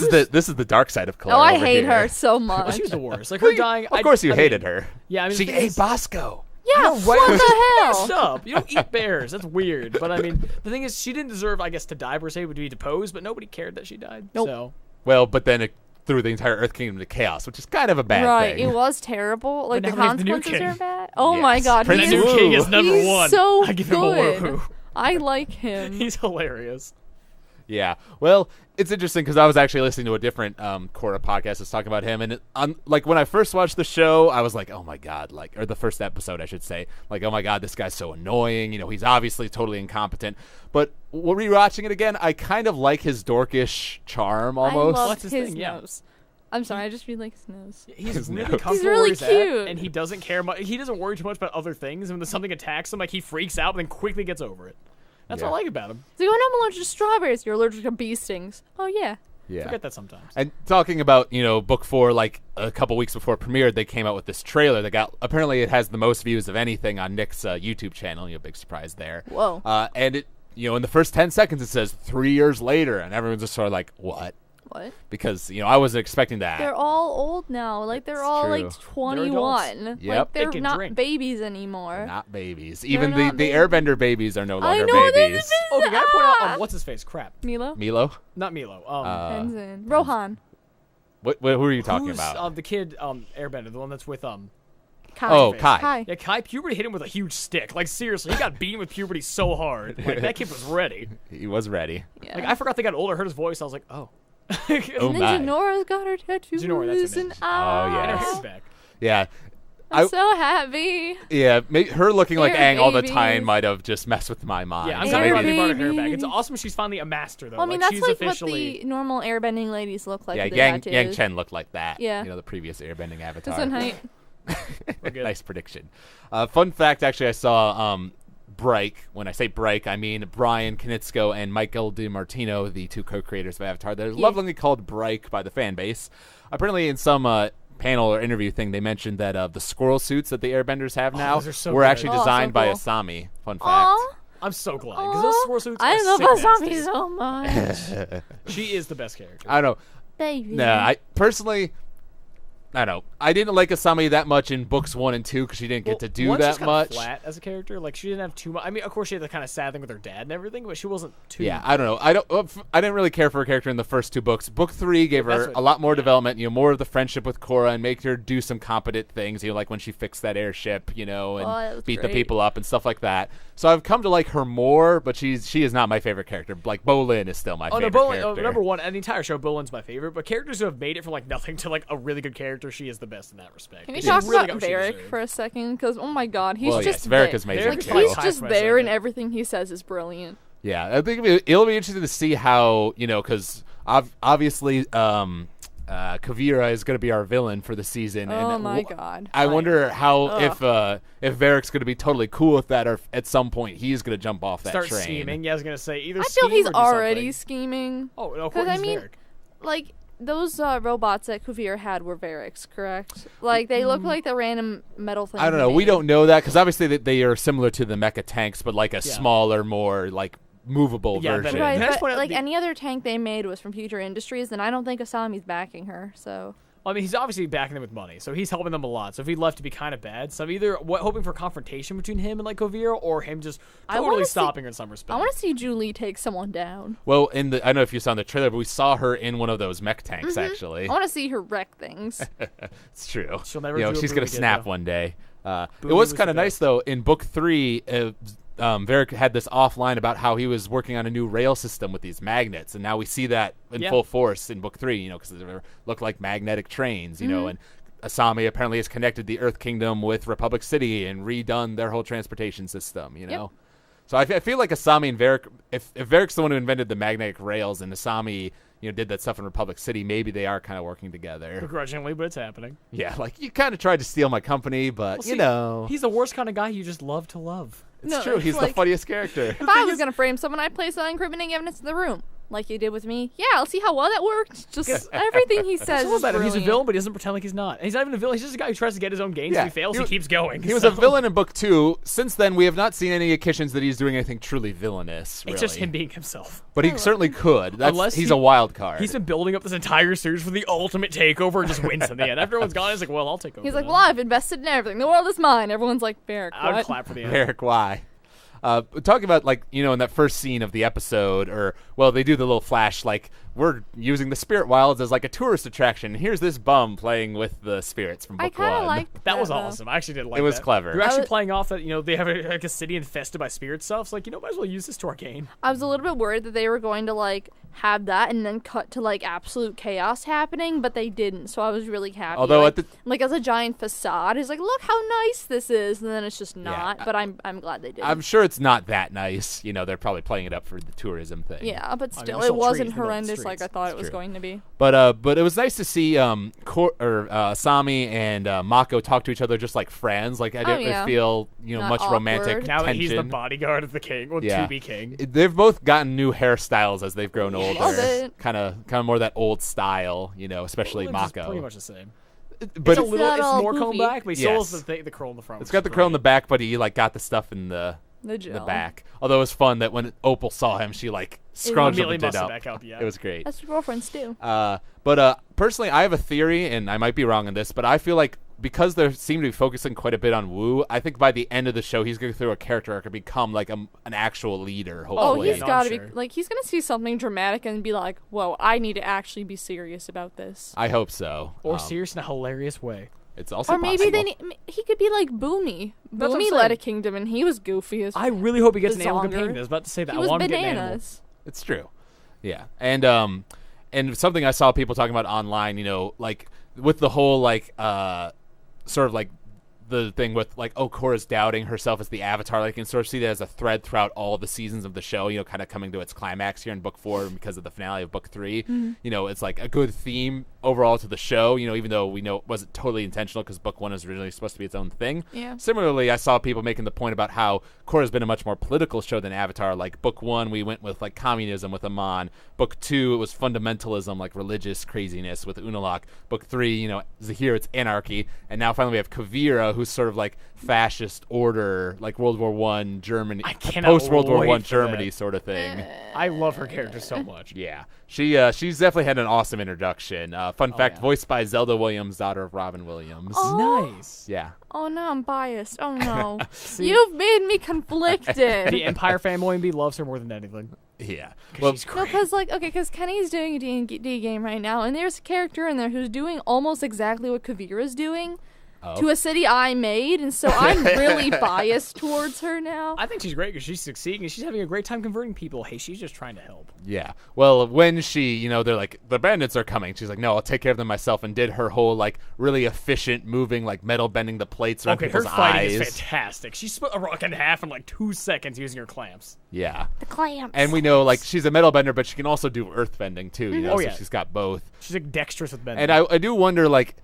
is the dark side of Clara. Oh, I over hate here. her so much. Well, she was the worst. Like her dying. Of course, you I hated mean, her. Yeah, I mean, She the thing ate is- Bosco. Yeah, right? what the Messed hell? up. You don't eat bears. That's weird. But I mean, the thing is, she didn't deserve, I guess, to die per se, would be deposed. But nobody cared that she died. Nope. So Well, but then it threw the entire Earth Kingdom into chaos, which is kind of a bad Right, thing. it was terrible. Like But the now we have the new consequences king. are bad. Oh Yes. my god, Prince that he new is, king is number he's one. so I give him a good. woohoo. I like him. He's hilarious. Yeah. Well, it's interesting because I was actually listening to a different Korra podcast that's talking about him, and like when I first watched the show, I was like, oh my god, or the first episode, I should say, like, oh my god, this guy's so annoying. He's obviously totally incompetent. But rewatching it again, I kind of like his dorkish charm almost. I love What's his his thing? Yeah. nose. I'm sorry, I just really like his nose. He's His really nose. comfortable He's where really he's cute. at, and he doesn't care much. He doesn't worry too much about other things. And when something attacks him, like he freaks out, but then quickly gets over it. That's what I like about him. So, oh, no, I'm allergic to strawberries. You're allergic to bee stings. Oh, yeah. Yeah. Forget that sometimes. And talking about, book 4, like a couple weeks before it premiered, they came out with this trailer that apparently it has the most views of anything on Nick's YouTube channel. Big surprise there. Whoa. And it, in the first 10 seconds it says 3 years later, and everyone's just sort of like, what? What? Because, I wasn't expecting that. They're all old now. Like, they're all, true. like, 21. Yep. Like, they're They can not drink. babies anymore. They're not babies. Even not the Airbender babies are no I longer know, babies. Okay, gotta point out, what's his face? Crap. Milo? Milo? Not Milo. Tenzin. Rohan. Who are you talking who's, about? the kid, Airbender, the one that's with, Kai. Oh, face. Kai. Yeah, Kai, puberty hit him with a huge stick. Like, seriously, he got beaten with puberty so hard. Like, that kid was ready. He was ready. Yeah. Like, I forgot they got older, heard his voice, I was like, oh. Oh, And my. then Janora's got her tattoos Janora, that's her and name. Oh, yeah. And her eyes. hair's back. Yeah. I'm so happy. Yeah, her looking like They're Aang all the babies. time might have just messed with my mind. Yeah, I'm They're so glad they maybe, brought her hair back. babies. It's awesome she's finally a master, though. Well, I mean, like, that's she's like officially... what the normal airbending ladies look like. yeah, with the Yang tattoos. Chen looked like that. Yeah. The previous airbending avatar. Just in height. We're good. Nice prediction. Fun fact, actually, I saw Break. When I say Break, I mean Brian Knitsko and Michael DiMartino, the 2 co-creators of Avatar. They're lovingly called Break by the fan base. Apparently, in some panel or interview thing, they mentioned that the squirrel suits that the airbenders have now those are so were good. actually Oh, so designed by cool. Asami. Fun fact. Aw. I'm so glad, because those swirl suits I are love sick Asami nasty. so much. She is the best character. I don't know. Baby. Nah, I personally, I don't know. I didn't like Asami that much in books 1 and 2 because she didn't get to do one, that she's kinda much. flat as a character. Like, she didn't have too much. I mean, of course, she had the kind of sad thing with her dad and everything, but she wasn't too. Yeah, I don't know. I didn't really care for her character in the first 2 books. Book 3 gave That's her what- a lot more yeah. development. More of the friendship with Korra and make her do some competent things. Like when she fixed that airship, and that was beat the great. people up and stuff like that. So I've come to like her more, but she is not my favorite character. Like Bolin is still my Oh no, favorite Bolin, character. number one, and the entire show, Bolin's my favorite. But characters who have made it from like nothing to like a really good character, she is the best in that respect. Can we She's talk really about got what she Varric deserved. for a second? Because, oh my god, he's Well, just yes, Varric there. is amazing. Varric Like, is too. my he's top just for a there, and second. everything he says is brilliant. Yeah, I think it'll be interesting to see how because obviously Kuvira is going to be our villain for the season. Oh and my god. I wonder how Ugh. if Varric's going to be totally cool with that, or if at some point he's going to jump off that Start train. scheming. Yeah, I was gonna say either. I feel scheme he's or do already something. scheming. Oh no, of 'Cause, course I mean, Varric. Like, those robots that Kuvira had were Varric's, correct? Like, they look like the random metal thing. I don't know. We don't know that because obviously they are similar to the mecha tanks, but like a smaller, more like movable Yeah, version. better. Right, Can I just but point out like the- any other tank they made was from Future Industries, and I don't think Asami's backing her, so... I mean, he's obviously backing them with money, so he's helping them a lot. So if he left, to be kind of bad. So I'm either hoping for confrontation between him and like Kuvira, or him just I wanna totally see- stopping her in some respect. I want to see Julie take someone down. Well, I don't know if you saw in the trailer, but we saw her in one of those mech tanks. Actually, I want to see her wreck things. it's true. She'll never do a she's gonna Boogie snap though. one day. It Boogie was was kind of the nice best. though. In book 3, Varric had this offline about how he was working on a new rail system with these magnets, and now we see that in Yeah. full force in book 3. Because they look like magnetic trains. And Asami apparently has connected the Earth Kingdom with Republic City and redone their whole transportation system. So I feel like Asami and Varric, if Varric's the one who invented the magnetic rails and Asami, did that stuff in Republic City, maybe they are kind of working together. begrudgingly, but it's happening. Yeah, like you kind of tried to steal my company, but See, he's the worst kind of guy you just love to love. it's No, true. it's He's the like- funniest character. If I was going to frame someone, I'd place incriminating evidence in the room. Like you did with me. Yeah, I'll see how well that worked. Just everything he says It's all is about him. He's a brilliant. villain, but he doesn't pretend like he's not. And he's not even a villain. He's just a guy who tries to get his own gains. Yeah, If he fails, he he was- keeps going. He was so. a villain in book 2. Since then, we have not seen any indications that he's doing anything truly villainous. It's just him being himself. But he certainly could. He's a wild card. He's been building up this entire series for the ultimate takeover and just wins in the end. After everyone's gone, he's like, well, I'll take over. He's like, then. well, I've invested in everything. The world is mine. Everyone's like, Varric, I would what? clap for the end. Eric, why? Talking about in that first scene of the episode, they do the little flash we're using the spirit wilds as like a tourist attraction. Here's this bum playing with the spirits from book I kind 1. of liked That was though. awesome. I actually did like It was that. clever. They're actually was- playing off that, they have a city infested by spirit stuff. So, might as well use this to our gain. I was a little bit worried that they were going to have that and then cut to absolute chaos happening, but they didn't. So I was really happy. Although at the as a giant facade, it's like, look how nice this is, and then it's just not. But I'm glad they did. I'm sure it's not that nice. They're probably playing it up for the tourism thing. Yeah, but I mean, still, there's it still wasn't trees in the middle of the horrendous like I streets. thought It's it was true. going to be. But it was nice to see Asami and Mako talk to each other just like friends. Like I didn't feel Not much awkward. romantic Now that tension. he's the bodyguard of the king, or to be king. They've both gotten new hairstyles as they've grown older. Love it. Kind of more that old style, especially It's Mako. pretty much the same. But It's not all more combed poofy. back, but he still Yes. has the curl in the front. it's got the curl in the back, but he like got the stuff in the gel. back. Although it was fun that when Opal saw him, she like scrunched Immediately it busted up. back up, yeah. It was great. That's what girlfriends do. But personally, I have a theory, and I might be wrong on this, but I feel like because they seem to be focusing quite a bit on Wu, I think by the end of the show, he's going through a character arc and become like an actual leader. Oh, Hopefully, he's got to sure. be like he's gonna see something dramatic and be like, "Whoa, I need to actually be serious about this." I hope so. Or serious in a hilarious way. It's also Or maybe possible. he could be like Boomy. That's what I'm Boomy saying. led a kingdom and he was goofy as I really hope he gets an animal Zonger. companion. I was about to say that. he I was want him to get an animal. bananas. It's true. Yeah. And something I saw people talking about online, like with the whole like sort of like the thing with like, oh, Korra's doubting herself as the Avatar. Like, you can sort of see that as a thread throughout all the seasons of the show, kind of coming to its climax here in book 4 because of the finale of book 3. Mm-hmm. It's like a good theme overall to the show, even though we know it wasn't totally intentional because book 1 is originally supposed to be its own thing. Yeah. Similarly, I saw people making the point about how Korra's been a much more political show than Avatar. Like book 1, we went with like communism with Amon. Book 2, it was fundamentalism, like religious craziness with Unalaq. Book 3, here it's anarchy. And now finally we have Kuvira, who's sort of like fascist order, like World War I Germany, I cannot post World War I wait for Germany that. sort of thing. I love her character so much. Yeah, she's definitely had an awesome introduction. Fun fact, yeah. voiced by Zelda Williams, daughter of Robin Williams. Oh. Nice. Yeah. Oh no, I'm biased. Oh no. You've made me conflicted. The Empire fanboy loves her more than anything. Yeah. She's No, great. because Kenny's doing a D&D game right now, and there's a character in there who's doing almost exactly what Kuvira's doing to a city I made, and so I'm really biased towards her now. I think she's great because she's succeeding and she's having a great time converting people. Hey, she's just trying to help. Yeah. Well, when she, they're like, the bandits are coming. She's like, no, I'll take care of them myself, and did her whole, like, really efficient moving, like, metal bending the plates around Okay, her people's fighting eyes. is fantastic. She split a rock in half in like 2 seconds using her clamps. Yeah. The clamps. And we know, like, she's a metal bender, but she can also do earth bending, too, Oh, so yeah. she's got both. She's like dexterous with bending. And I do wonder, like,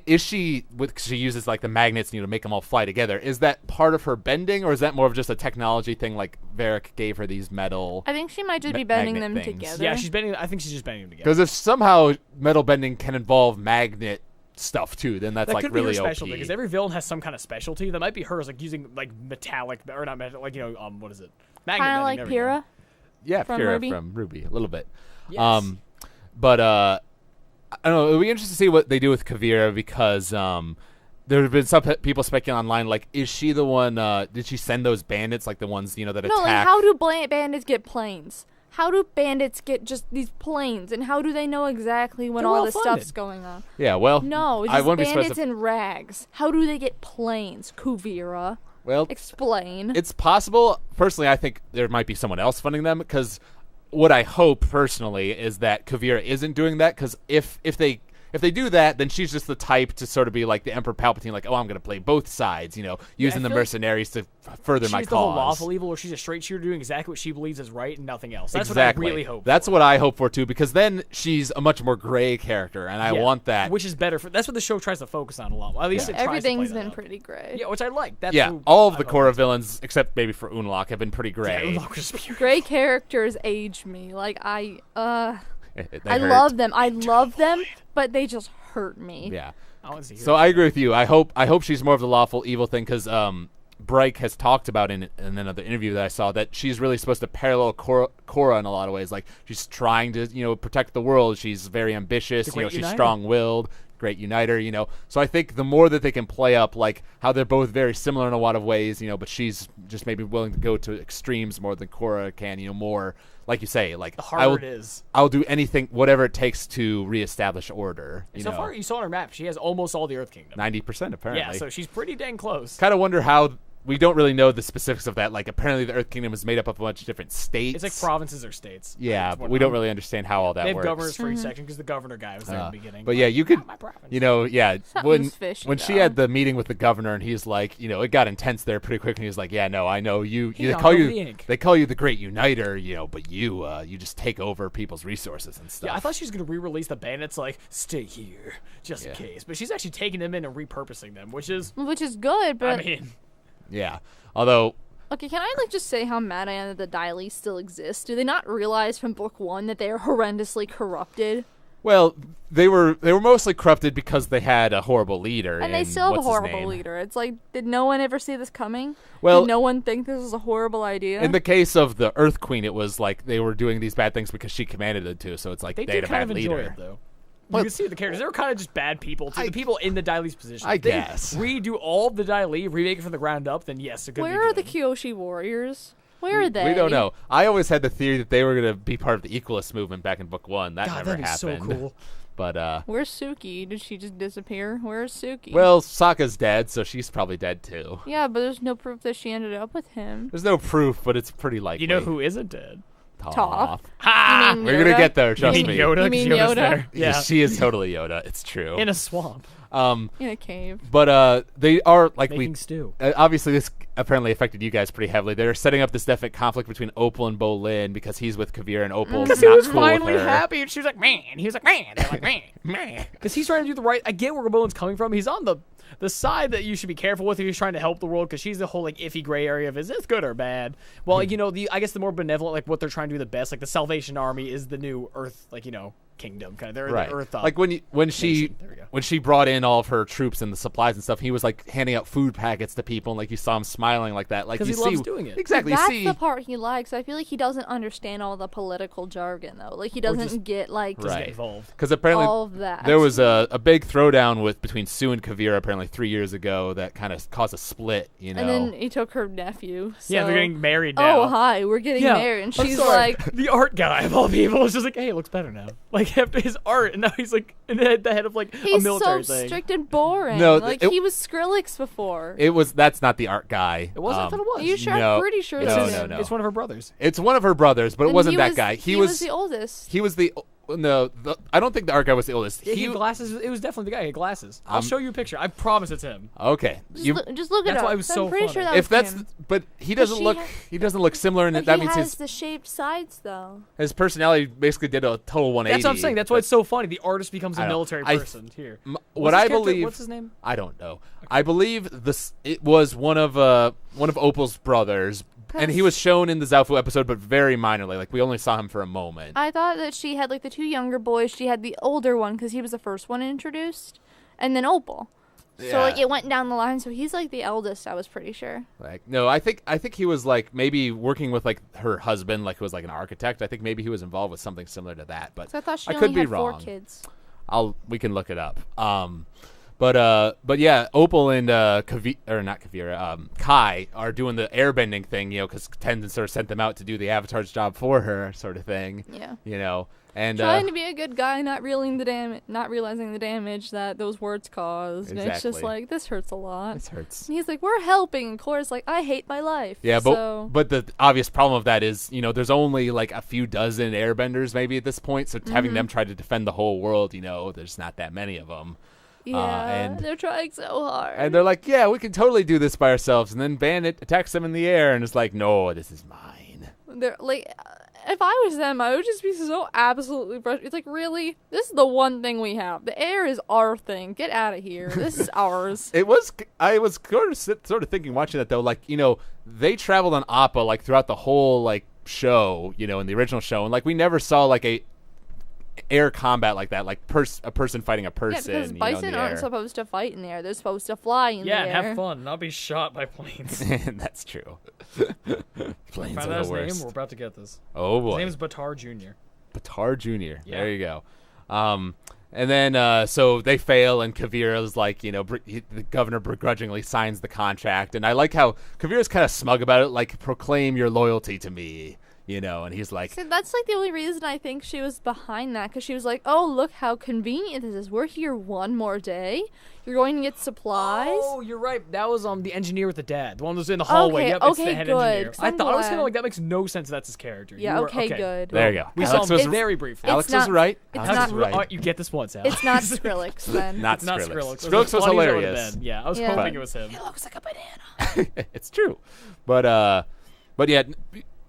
is she, cause she uses, like, the magnets, to make them all fly together, is that part of her bending, or is that more of just a technology thing, like Varric gave her these metal... I think she might just be bending magnet them things. together. yeah, she's bending. I think she's just bending them together. Because if somehow metal bending can involve magnet stuff, too, then that's, That like, could be really her OP. specialty because every villain has some kind of specialty. That might be hers, like using like metallic or not metal, like what is it? Magnet Kind of bending, like there we go. Pyrrha. Yeah, From Kira Ruby? from Ruby, a little bit. Yes. But I don't know. It'll be interesting to see what they do with Kuvira because there have been some people speculating online, like, is she the one? Did she send those bandits, like the ones that attack? No, like how do bandits get planes? How do bandits get just these planes, and how do they know exactly when They're all well this funded. stuff's going on? Yeah, well, No, it's I just wouldn't be bandits surprised. in rags. How do they get planes? Kuvira, Well, explain. it's possible. Personally, I think there might be someone else funding them because what I hope personally is that Kuvira isn't doing that because if they do that, then she's just the type to sort of be like the Emperor Palpatine, like, oh, I'm going to play both sides, using the feel like mercenaries to further my She's the whole cause. lawful evil, or she's a straight shooter doing exactly what she believes is right and nothing else. That's Exactly. what I really hope. That's for. what I hope for too, because then she's a much more gray character, and I Yeah, want that. which is better. That's what the show tries to focus on a lot. Well, at least it tries to play Everything's that been up. pretty gray. Yeah, which I like. That's yeah, who all of the I Korra like. villains, except maybe for Unalaq, have been pretty Yeah, gray. Unalaq was pure. Gray characters age me. Like I They I hurt. love them. I love them, but they just hurt me. Yeah. I want to see her. So I agree with you. I hope she's more of the lawful evil thing because Bright has talked about in another interview that I saw that she's really supposed to parallel Korra in a lot of ways. Like she's trying to protect the world. She's very ambitious. The great She's uniter. strong-willed, great uniter. So I think the more that they can play up like how they're both very similar in a lot of ways. But she's just maybe willing to go to extremes more than Korra can. More like you say, like the harder it is. I'll do anything, whatever it takes to reestablish order. So far, you saw on her map, she has almost all the Earth Kingdom. 90% apparently. Yeah, so she's pretty dang close. Kind of wonder how we don't really know the specifics of that. Like, apparently the Earth Kingdom is made up of a bunch of different states. It's like provinces or states. Yeah, but we don't really understand how all that They have works. governors for each section because the governor guy was there in the beginning. But yeah, you could, my province. you know, yeah, Something's fishy, when she though. had the meeting with the governor and he's like, you know, it got intense there pretty quick and he was like, yeah, no, I know you. Hey, They I'll call go you, the ink. they call you the Great Uniter, you know, but you just take over people's resources and stuff. Yeah, I thought she was going to re-release the bandits, like, stay here, just in case. But she's actually taking them in and repurposing them, which is, good, but I mean... Yeah, although. Okay, can I just say how mad I am that the Dailies still exist? Do they not realize from book 1 that they are horrendously corrupted? Well, they were mostly corrupted because they had a horrible leader. And they still have a horrible leader. It's like, did no one ever see this coming? Well, did no one think this was a horrible idea? in the case of the Earth Queen, it was like they were doing these bad things because she commanded them to. So it's like They they had did a kind bad of enjoy leader. it, though. Well, You can see the characters. They were kind of just bad people, too. The people in the Dailies position. I If they guess. redo all of the Daily, remake it from the ground up, then yes, it could be Where are the good. Kyoshi warriors? Where are they? We don't know. I always had the theory that they were going to be part of the Equalist movement back in book 1. That God, never that'd be so happened. cool. But Where's Suki? Did she just disappear? Where's Suki? well, Sokka's dead, so she's probably dead too. Yeah, but there's no proof that she ended up with him. There's no proof, but it's pretty likely. You know who isn't dead? Toph. Ha! You mean We're gonna Yoda? get there. Trust You mean me. Yoda? You mean 'Cause Yoda's Yoda? there. Yeah. She is totally Yoda. It's true. In a swamp. In a cave. But they are like Making stew. obviously this apparently affected you guys pretty heavily. They're setting up this definite conflict between Opal and Bolin because he's with Kuvira and Opal's Because not he was cool with finally her. happy, and she was like, man. He was like, man. They're like, man, man. Because he's trying to do the right. I get where Bowen's coming from. He's on the side that you should be careful with if he's trying to help the world, because she's the whole like iffy gray area of is this good or bad. Well, you know, I guess the more benevolent, like what they're trying to do the best, like the Salvation Army is the new Earth, like, you know, kingdom kind of. They're Right. the Earth. Like when she There we go. when she brought in all of her troops and the supplies and stuff, he was like handing out food packets to people, and like you saw him smiling like that. Like 'Cause you he see, loves doing it. Exactly. That's see, the part he likes. I feel like he doesn't understand all the political jargon, though. Like, he doesn't just get, like, Doesn't Right. get involved. because apparently all of that. there was a big throwdown between Sue and Kuvira apparently 3 years ago that kind of caused a split. You know. And then he took her nephew. So. Yeah, they're getting married now. Oh, hi, we're getting married. And I'm she's sorry. like, the art guy of all people is just like, hey, it looks better now. Like, after his art, and now he's like the head of like a he's so military thing. strict and boring. No, like, he was Skrillex before. that's not the art guy. It wasn't. I thought it was. Are you sure? no. I'm pretty sure No, that's no, him. no. It's one of her brothers. It's one of her brothers, but it And wasn't he that was- guy. He was the oldest. He was the no. I don't think the art guy was the oldest. Yeah, he had glasses. It was definitely the guy. He had glasses. I'll show you a picture. I promise it's him. Okay. Just look it That's up. why it was I'm so pretty funny. sure that If was that's him. but he doesn't she look ha- he doesn't look similar, and But that he means has the shaped sides, though. his personality basically did a total 180. That's what I'm saying. That's why it's so funny. The artist becomes I a know. military I- person. Here. What What's I his character- believe. What's his name? I don't know. I believe it was one of Opal's brothers, and he was shown in the Zaofu episode, but very minorly. Like we only saw him for a moment. I thought that she had, like, the two younger boys. She had the older one because he was the first one introduced. And then Opal. So, like, Yeah. it went down the line. So he's, like, the eldest, I was pretty sure. Like no, I think he was like maybe working with like her husband, like who was like an architect. I think maybe he was involved with something similar to that. But So I thought she I only could be had 4 wrong. kids. We can look it up. But yeah, Opal and not Kuvira, Kai are doing the airbending thing, you know, because Tenzin sort of sent them out to do the Avatar's job for her, sort of thing. Yeah. You know, and Trying to be a good guy, not realizing the damage that those words caused. And it's just Exactly. like, this hurts a lot. this hurts. And he's like, we're helping. And Cora's like, I hate my life. Yeah, so, but the obvious problem of that is, you know, there's only like a few dozen airbenders maybe at this point, so having them try to defend the whole world, you know, there's not that many of them. yeah, and- they're trying so hard. And they're like, yeah, we can totally do this by ourselves. And then Bandit attacks them in the air and is like, no, this is mine. They're like, if I was them, I would just be so absolutely frustrated. It's like, really? This is the one thing we have. The air is our thing. Get out of here. This is ours. I was sort of thinking watching that though, like, you know, they traveled on Appa like throughout the whole like show, you know, in the original show, and like we never saw like a air combat like that, like a person fighting a Yeah, person. because you know, in bison the aren't air. supposed to fight in the air. They're supposed to fly in Yeah, the and air. have fun, not be shot by planes. That's true. Planes Find out are his the name. worst. We're about to get this. Oh boy, His name is Batar Jr. Batar Jr. Yeah. There you go. And then so they fail, and Kuvira's like, you know, the governor begrudgingly signs the contract, and I like how Kuvira's kind of smug about it, like proclaim your loyalty to me, And he's like, So that's like the only reason I think she was behind that, because she was like, oh, look how convenient this is. We're here one more day. You're going to get supplies. Oh, you're right. That was the engineer with the dad. The one that was in the hallway. Okay, Yep, it's okay, the head good, engineer. 'cause I I'm thought it was kind glad. of like that makes no sense. That's his character. Yeah, You were- okay, good. there you go. We Alex saw was him very briefly. Alex It's was not- right. it's Alex not- was right. You get this once, Al. It's not Skrillex then. Not Not Skrillex. Skrillex. Skrillex was As funny as it would've hilarious. been. Yeah, I was Yeah. hoping it was him. It looks like a banana. It's true, but yeah,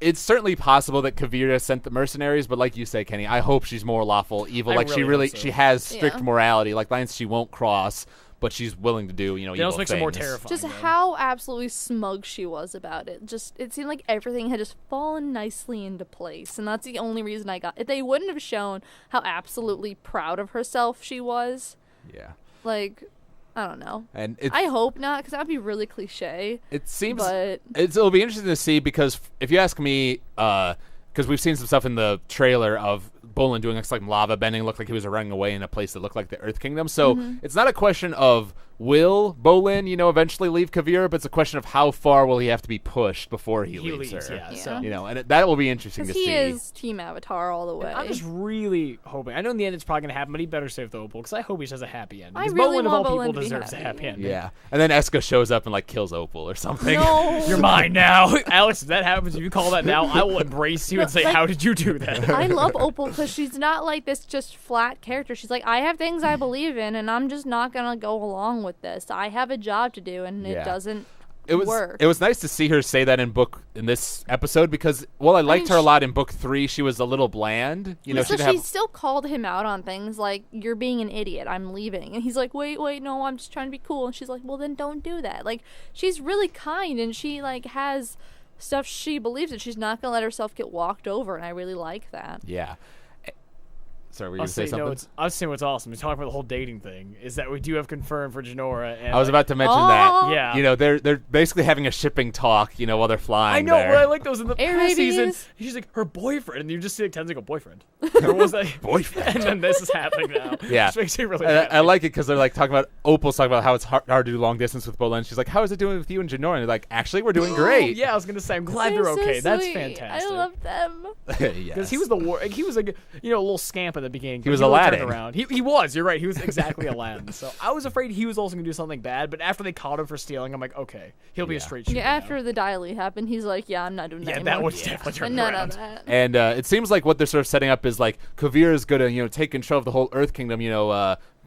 it's certainly possible that Kuvira sent the mercenaries. But like you say, Kenny, I hope she's more lawful evil. I Like really hope so. she has strict Yeah. morality, like lines she won't cross, but she's willing to do It evil also makes it more things. terrifying. Just then. how absolutely smug she was about it. It seemed like everything had just fallen nicely into place, and that's the only reason I got. If they wouldn't have shown how absolutely proud of herself she was, Yeah, like, I don't know. and it's, I hope not, because that'd be really cliche. it seems But it'll be interesting to see, because if you ask me, because we've seen some stuff in the trailer of Bolin doing like lava bending, looked like he was running away in a place that looked like the Earth Kingdom. So it's not a question of will Bolin, eventually leave Kuvira, but it's a question of how far will he have to be pushed before he leaves her. Yeah. Yeah. So. And that will be interesting to because he see. is Team Avatar all the way. I'm just really hoping. I know in the end it's probably gonna happen, but he better save the Opal because I hope he just has a happy end. I Because really Bolin of want all Bolin people to be deserves a happy. happy ending. Yeah, and then Eska shows up and like kills Opal or something. No. You're mine now, Alex. If that happens, if you call that now, I will embrace you and say, like- "How did you do that?" I love Opal because she's not like this just flat character. She's like, I have things I believe in, and I'm just not gonna go along with this. I have a job to do, and Yeah. it doesn't It was work. it was nice to see her say that in this episode, because while I liked her a lot in book 3, she was a little bland. So she she didn't have. still called him out on things like, you're being an idiot, I'm leaving. And he's like, wait, no, I'm just trying to be cool. And she's like, well, then don't do that. Like, she's really kind, and she, like, has stuff she believes in. She's not going to let herself get walked over, and I really like that. Yeah. Sorry, were you I'll going to say say, something? I was saying what's awesome. We're talking about the whole dating thing. Is that we do have confirmed for Janora. And I was about to mention Oh. that. Yeah. They're basically having a shipping talk, while they're flying. I know, there. but I like those in the Air past season. babies. She's like her boyfriend, and you just see like Tenzi go boyfriend. Or was that Boyfriend. And then this is happening now. Yeah. Which makes me really I happy. like it because they're like talking about Opal's talking about how it's hard to do long distance with Bolin. She's like, "How is it doing with you and Janora?" And they're like, "Actually, we're doing great." Yeah, I was gonna say I'm glad They're they're so okay. That's sweet. fantastic. I love them. Because Because he was he was like a little scamp at the beginning. He was really turned Aladdin. around. He was. You're right. He was exactly Aladdin. So I was afraid he was also gonna do something bad. But after they caught him for stealing, I'm like, okay, he'll be a Yeah. straight shooter. Yeah, after the dialy happened, he's like, yeah, I'm not doing that Yeah, anymore. that was definitely turned None around. of that. And it seems like what they're sort of setting up is like Kuvira's going to, take control of the whole Earth Kingdom.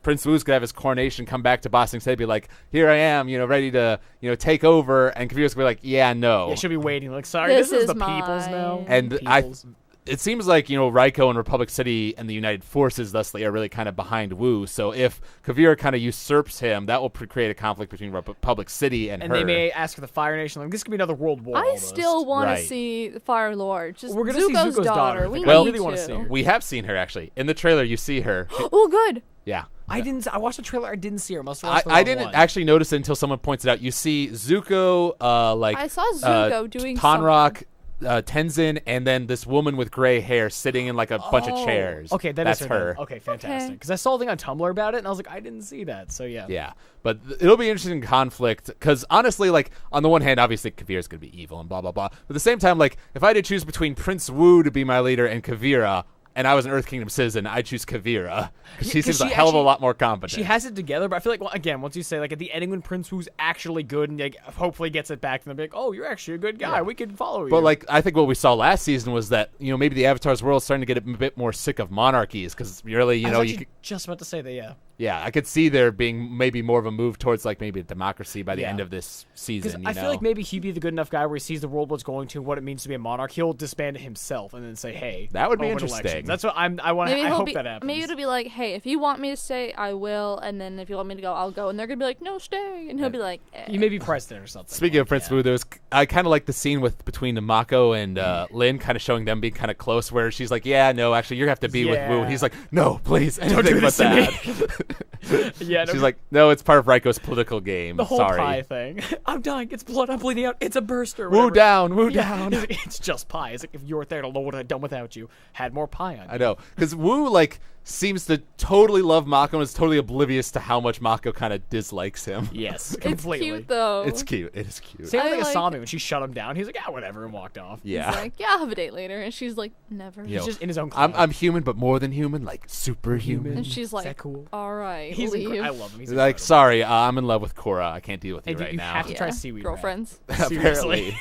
Prince Wu's going to have his coronation, come back to Ba Sing Se, be like, here I am, ready to, take over. And Kuvira's going to be like, yeah, no. Yeah, she'll be waiting. Like, sorry, This this, is is the people's mine. now. And Peoples. it seems like, Raiko and Republic City and the United Forces, thusly, are really kind of behind Wu. So if Kuvira kind of usurps him, that will create a conflict between Republic City and her. they may ask for the Fire Nation. Like, this could be another world war. I almost. still want Right. to see the Fire Lord. Just We're gonna see Zuko's Zuko's daughter. daughter. We Well, need I really wanna to. see her. We have seen her, actually. In the trailer, you see her. Oh, good. Yeah. I didn't. I watched the trailer. I didn't see her. Must have watched the I wrong didn't one. actually notice it until someone pointed it out. You see Zuko, I saw Zuko doing Tonrock, Tenzin, and then this woman with gray hair sitting in like a bunch of chairs. Okay, that's is her. then. Okay, fantastic. Okay. Because I saw a thing on Tumblr about it, and I was like, I didn't see that. So yeah. Yeah, but it'll be interesting conflict because honestly, like on the one hand, obviously Kuvira's gonna be evil and blah blah blah. But at the same time, like if I had to choose between Prince Wu to be my leader and Kuvira, and I was an Earth Kingdom citizen, I'd choose Kuvira because she 'cause seems a she hell of a actually- lot more competent. She has it together, but I feel like, well, again, once you say, like, at the ending when Prince Wu's actually good and, like, hopefully gets it back, then they'll be like, oh, you're actually a good guy. Yeah. We can follow you. But like I think what we saw last season was that maybe the Avatar's world is starting to get a bit more sick of monarchies because really I was you actually could, just about to say that, yeah. yeah, I could see there being maybe more of a move towards like maybe a democracy by the Yeah. end of this Because season. I feel like maybe he'd be the good enough guy where he sees the world what's going to and what it means to be a monarch. He'll disband it himself and then say, hey, That would be open interesting. elections. That's what I Maybe I he'll hope be, that happens. maybe it'll be like, hey, if you want me to stay, I will, and then if you want me to go, I'll go. And they're gonna be like, no, stay, and he'll be like, eh. You may be president or something. Speaking of Prince yeah. Wu, I kind of like the scene between Mako and Lin, kind of showing them being kind of close, where she's like, "Yeah, no, actually, you have to be with Wu," and Yeah. he's like, "No, please, anything do but this to that." Yeah, no, she's like, "No, it's part of Raiko's political game." the whole Sorry. pie thing. I'm dying. It's blood. I'm bleeding out. It's a burster. Woo whatever. down, woo Yeah. down. It's just pie. It's like if you weren't there, I don't know what I'd done without you. Had more pie on you. I know, because Wu, like, seems to totally love Mako and is totally oblivious to how much Mako kind of dislikes him. Yes, It's completely. cute though. It's cute. It is cute. Same I with like- Asami when she shut him down. He's like, yeah, whatever, and walked off. Yeah. He's like, yeah, I'll have a date later, and she's like, never. Yo, He's just in his own cloud. I'm human, but more than human, like superhuman. And she's like, that cool? all right, He's leave. I love him. He's Like, incredible. sorry, I'm in love with Korra. I can't deal with you And right you now. have to try seaweed wrap. girlfriends. Apparently.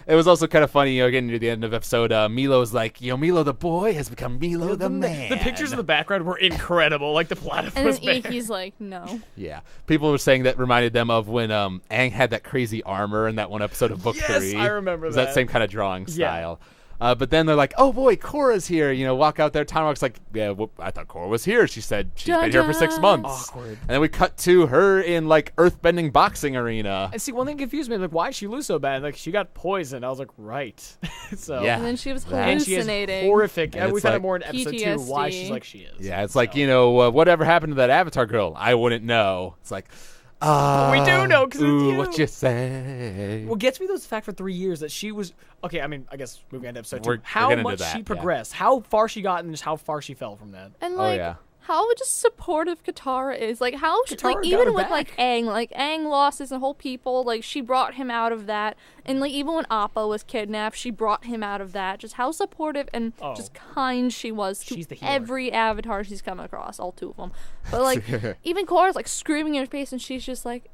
It was also kind of funny, getting near the end of episode, Milo's like, Milo the boy has become Milo the man. The pictures in the background were incredible, like the platypus And then bear. Iki's like, no. Yeah. People were saying that reminded them of when Aang had that crazy armor in that one episode of Book Yes, 3. I remember It was that that. same kind of drawing Yeah. style. But then they're like, oh boy, Korra's here. Walk out there. Tanrock's like, yeah, I thought Korra was here. She said she's been here for 6 Dun-dun. months. Awkward. And then we cut to her in like earthbending boxing arena. And see, one thing confused me, like, why did she lose so bad? Like, she got poisoned. I was like, right. So Yeah. And then she was That- And she has hallucinating. horrific. And we it's found out like- more in episode 2 why PTSD. she's like she is. Yeah, it's like, So- whatever happened to that Avatar girl? I wouldn't know. It's like, we do know, 'cause it's ooh, you. what you say? What gets me though is the fact for 3 years that she was okay. I mean, I guess moving on to episode 2, We're how getting into much that, she yeah. progressed, how far she got, and just how far she fell from that. And Oh, like, yeah. how just supportive Katara is. Like, how, Katara like, got even her with, back. like, Aang lost his whole people. Like, she brought him out of that. And, like, even when Appa was kidnapped, she brought him out of that. Just how supportive and Oh. just kind she was to She's the healer. every avatar she's come across, all 2 of them. But, like, even Korra's, like, screaming in her face, and she's just like,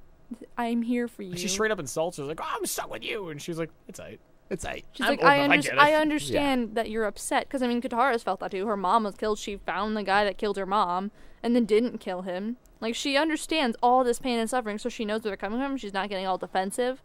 I'm here for you. She straight up insults her, like, "Oh, I'm stuck with you," and she's like, "It's aight." It's like, She's I'm like, old enough, I get it. I understand that you're upset. Because, I mean, Katara's felt that too. Her mom was killed. She found the guy that killed her mom and then didn't kill him. Like, she understands all this pain and suffering, so she knows where they're coming from. She's not getting all defensive.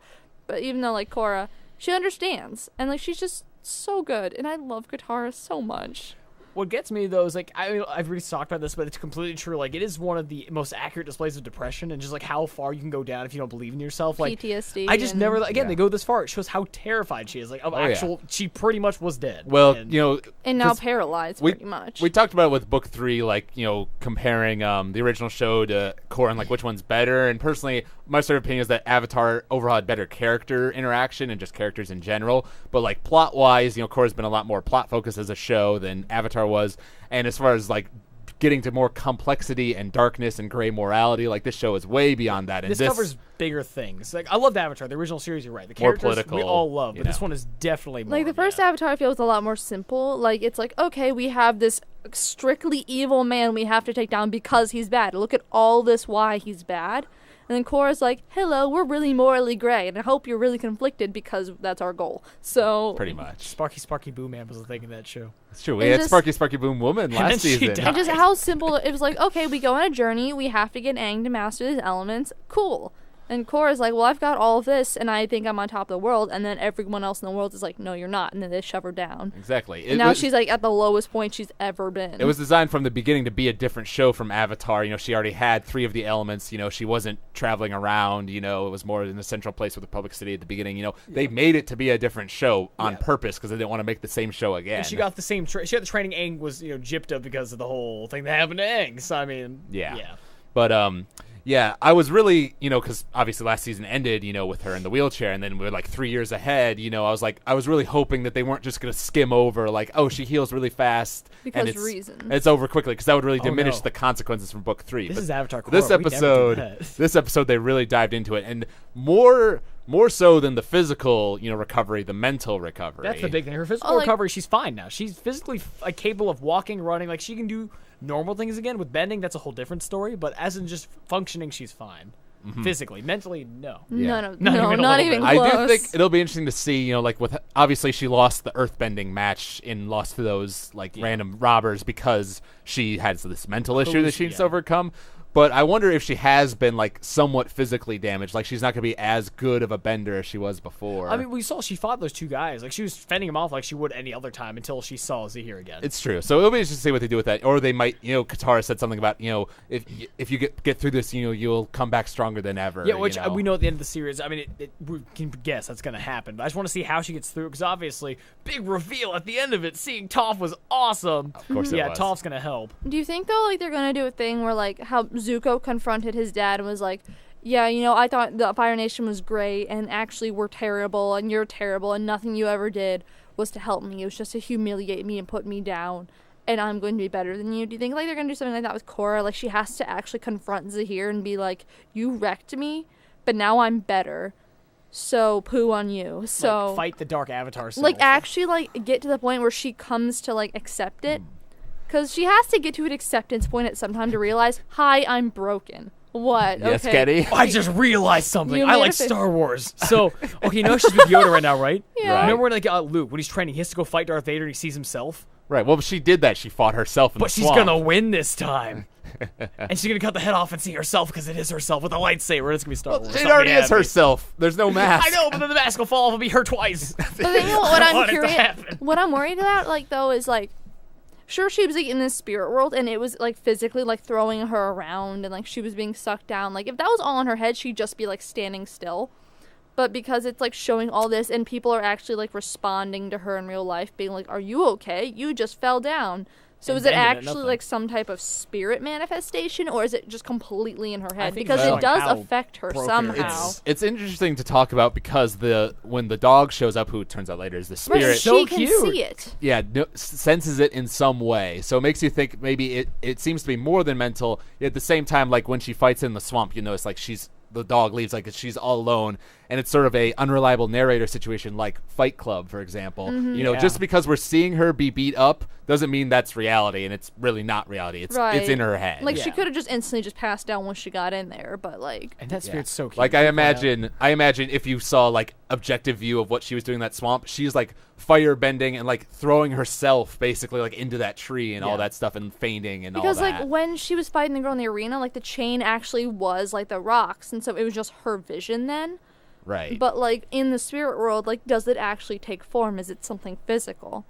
But even though, like, Korra, she understands. And, like, she's just so good. And I love Katara so much. What gets me though is like I've already talked about this, but it's completely true. Like it is one of the most accurate displays of depression and just like how far you can go down if you don't believe in yourself. Like PTSD. I just and- never again Yeah. they go this far. It shows how terrified she is. Like of Oh, yeah. actual, she pretty much was dead. well, And- And now 'cause paralyzed, we- pretty much. we talked about it with Book 3, like, comparing the original show to Korra and, like, which one's better. And personally, my sort of opinion is that Avatar overall had better character interaction and just characters in general. But, like, plot-wise, Korra's been a lot more plot-focused as a show than Avatar was. And as far as, like, getting to more complexity and darkness and gray morality, like, this show is way beyond that. And this covers bigger things. Like I loved Avatar, the original series. You're right. The More characters political, we all love, you but this know. one is definitely more, Like, the first yeah. Avatar, I feel, is a lot more simple. Like, it's like, okay, we have this strictly evil man we have to take down because he's bad. Look at all this why he's bad. And then Korra's like, hello, we're really morally gray, and I hope you're really conflicted because that's our goal. So, pretty much. Sparky Boo Man was the thing in that show. It's true. We And had just- Sparky Boom Woman then last she season. died. and just how simple it was. Like, okay, we go on a journey, we have to get Aang to master these elements. Cool. And Korra's like, well, I've got all of this, and I think I'm on top of the world. And then everyone else in the world is like, no, you're not. And then they shove her down. Exactly. And now she's like at the lowest point she's ever been. It was designed from the beginning to be a different show from Avatar. She already had 3 of the elements. She wasn't traveling around. It was more in the central place with the public city at the beginning. They made it to be a different show on Yeah. purpose because they didn't want to make the same show again. And she got the same. She got the training. Aang was gypped up because of the whole thing that happened to Aang. So I mean, Yeah. yeah. But yeah, I was really, because obviously last season ended, with her in the wheelchair, and then we're like 3 years ahead. I was really hoping that they weren't just going to skim over, like, oh, she heals really fast. Because and it's, reasons. It's over quickly, because that would really Oh, diminish no. the consequences from Book 3. This But is Avatar. This Korra. We never did this that. episode, they really dived into it, and more so than the physical, recovery, the mental recovery. That's the big thing. Her physical Oh, like- recovery, she's fine now. She's physically capable of walking, running. Like she can do normal things again. With bending, that's a whole different story. But as in just functioning, she's fine. Physically, mentally, no. Yeah. No, Not even a not little even bit. close. I do think it'll be interesting to see, like with obviously she lost the earthbending match and lost to those like random robbers because she has this mental issue that she needs to Yeah. overcome. But I wonder if she has been like somewhat physically damaged, like she's not going to be as good of a bender as she was before. I mean, we saw she fought those 2 guys. Like she was fending them off like she would any other time until she saw Zahir again. it's true. So it'll be interesting to see what they do with that. Or they might, Katara said something about, if you get through this, you'll come back stronger than ever. yeah, which we know at the end of the series. I mean, we can guess that's going to happen. But I just want to see how she gets through because obviously, big reveal at the end of it. Seeing Toph was awesome. Of course it yeah, was. Toph's going to help. Do you think though, like they're gonna do a thing where like how Zuko confronted his dad and was like, yeah, I thought the Fire Nation was great and actually we're terrible and you're terrible and nothing you ever did was to help me. It was just to humiliate me and put me down. and I'm going to be better than you. Do you think like they're going to do something like that with Korra? Like she has to actually confront Zahir and be like, you wrecked me, but now I'm better. So poo on you. So like, fight the dark avatar self. like actually like get to the point where she comes to like accept it. Because she has to get to an acceptance point at some time to realize, hi, I'm broken. What? Yes, okay. Kenny. I just realized something. You I like manifest- Star Wars. So, okay, you know she's with Yoda right now, right? Yeah. Right. Remember when like Luke, when he's training, he has to go fight Darth Vader and he sees himself? Right. Well, she did that. She fought herself in But the she's swamp. gonna win this time. And she's gonna cut the head off and see herself because it is herself with a lightsaber. It's gonna be Star Wars. It Something already is happy. herself. There's no mask. I know, but then the mask will fall off and be her twice. But then, you know, what I I'm want it to curious, happen. what I'm worried about, like, though, is, like, sure, she was, like, in the spirit world, and it was, like, physically, like, throwing her around, and, like, she was being sucked down. Like, if that was all in her head, she'd just be, like, standing still. But because it's, like, showing all this, and people are actually, like, responding to her in real life, being like, are you okay? You just fell down. So And is it bending it, actually, nothing. like, some type of spirit manifestation, or is it just completely in her head? think Because it's it showing does how affect her broken her somehow. is. It's interesting to talk about because when the dog shows up, who it turns out later is the Right, spirit. So she can cute. see it. Yeah, senses it in some way. So it makes you think maybe it seems to be more than mental. At the same time, like when she fights in the swamp, you notice like the dog leaves, like she's all alone, and it's sort of a unreliable narrator situation, like Fight Club, for example. Mm-hmm. You know, Yeah. just because we're seeing her be beat up doesn't mean that's reality, and it's really not reality. It's Right. in her head. Like, she Yeah. could have just instantly just passed down once she got in there, but, like... And that Yeah. spirit's so cute. Like I imagine if you saw like objective view of what she was doing in that swamp, she's like fire bending and like throwing herself basically like into that tree and all Yeah. that stuff and fainting and Because, all that. like, when she was fighting the girl in the arena, like, the chain actually was, like, the rocks, and so it was just her vision then. Right. But, like, in the spirit world, like, does it actually take form? Is it something physical?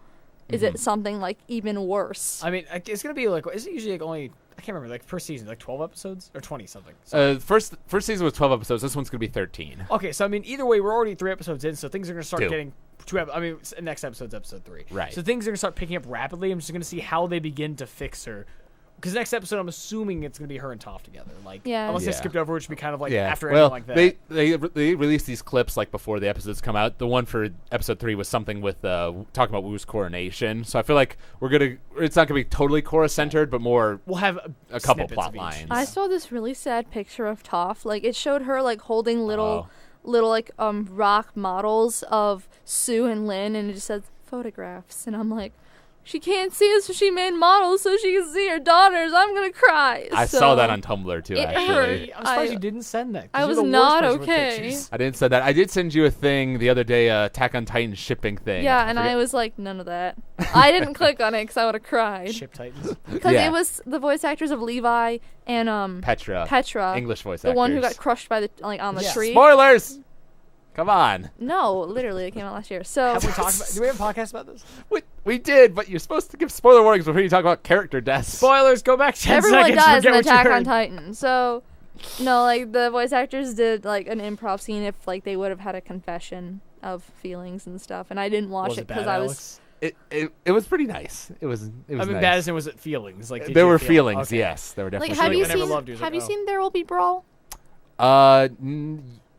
Is Mm-hmm. it something, like, even worse? I mean, it's gonna be like, is it usually like only? I can't remember, like per season, like 12 episodes or 20 something. First season was 12 episodes. This one's gonna be 13. Okay, so I mean, either way, we're already 3 episodes in, so things are gonna start Two. getting. I mean, next episode's episode 3. Right. So things are gonna start picking up rapidly. I'm just gonna see how they begin to fix her. Because next episode, I'm assuming it's gonna be her and Toph together. Like, Yeah. unless they Yeah. skipped over, which would be kind of like Yeah. after well, anything like that. they released these clips like before the episodes come out. The one for episode 3 was something with talking about Wu's coronation. So I feel like it's not gonna be totally Korra centered, but more We'll have a couple snippets plot of each. lines. I saw this really sad picture of Toph. Like, it showed her, like, holding little, like, rock models of Sue and Lynn, and it just says photographs. And I'm like, she can't see us, so she made models so she can see her daughters. I'm gonna cry. I So, saw that on Tumblr too. it Actually, hurt. I'm surprised I- you didn't send that. 'cause I you're was the worst not person with okay. pictures. I didn't send that. I did send you a thing the other day, Attack on Titan shipping thing. Yeah, and forget- I was like, none of that. I didn't click on it because I would have cried. Ship Titans. Because Yeah. it was the voice actors of Levi and Petra, English English voice the actors. one who got crushed by the on the Yeah. tree. Spoilers. Come on. No, literally, it came out last year. So Have we talked about? Do we have a podcast about this? We did, but you're supposed to give spoiler warnings before you talk about character deaths. Spoilers. Go back 10 everyone seconds. dies forget in what you Attack on heard. Titan. So no, like the voice actors did like an improv scene if like they would have had a confession of feelings and stuff, and I didn't watch Was it it because bad, I was. Alex? It was pretty nice. It was I mean, nice. bad as in was it feelings? Like did There you were feel- feelings, okay. yes. There were Like, definitely have you I never seen? loved you, I was Have like, you oh. seen There Will Be Brawl?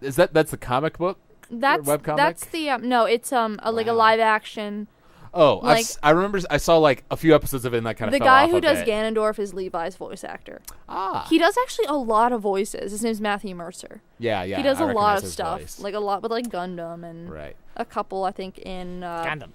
That's the comic book? That's webcomic? that's the no. It's like a Wow. live action. Oh, Like- I remember I saw like a few episodes of it and that kind of The fell guy off who a does bit. Ganondorf is Levi's voice actor. Ah. He does actually a lot of voices. His name's Matthew Mercer. Yeah. He does I a lot recognize of his stuff, voice. like a lot with like Gundam and Right. a couple. I think in Gundam.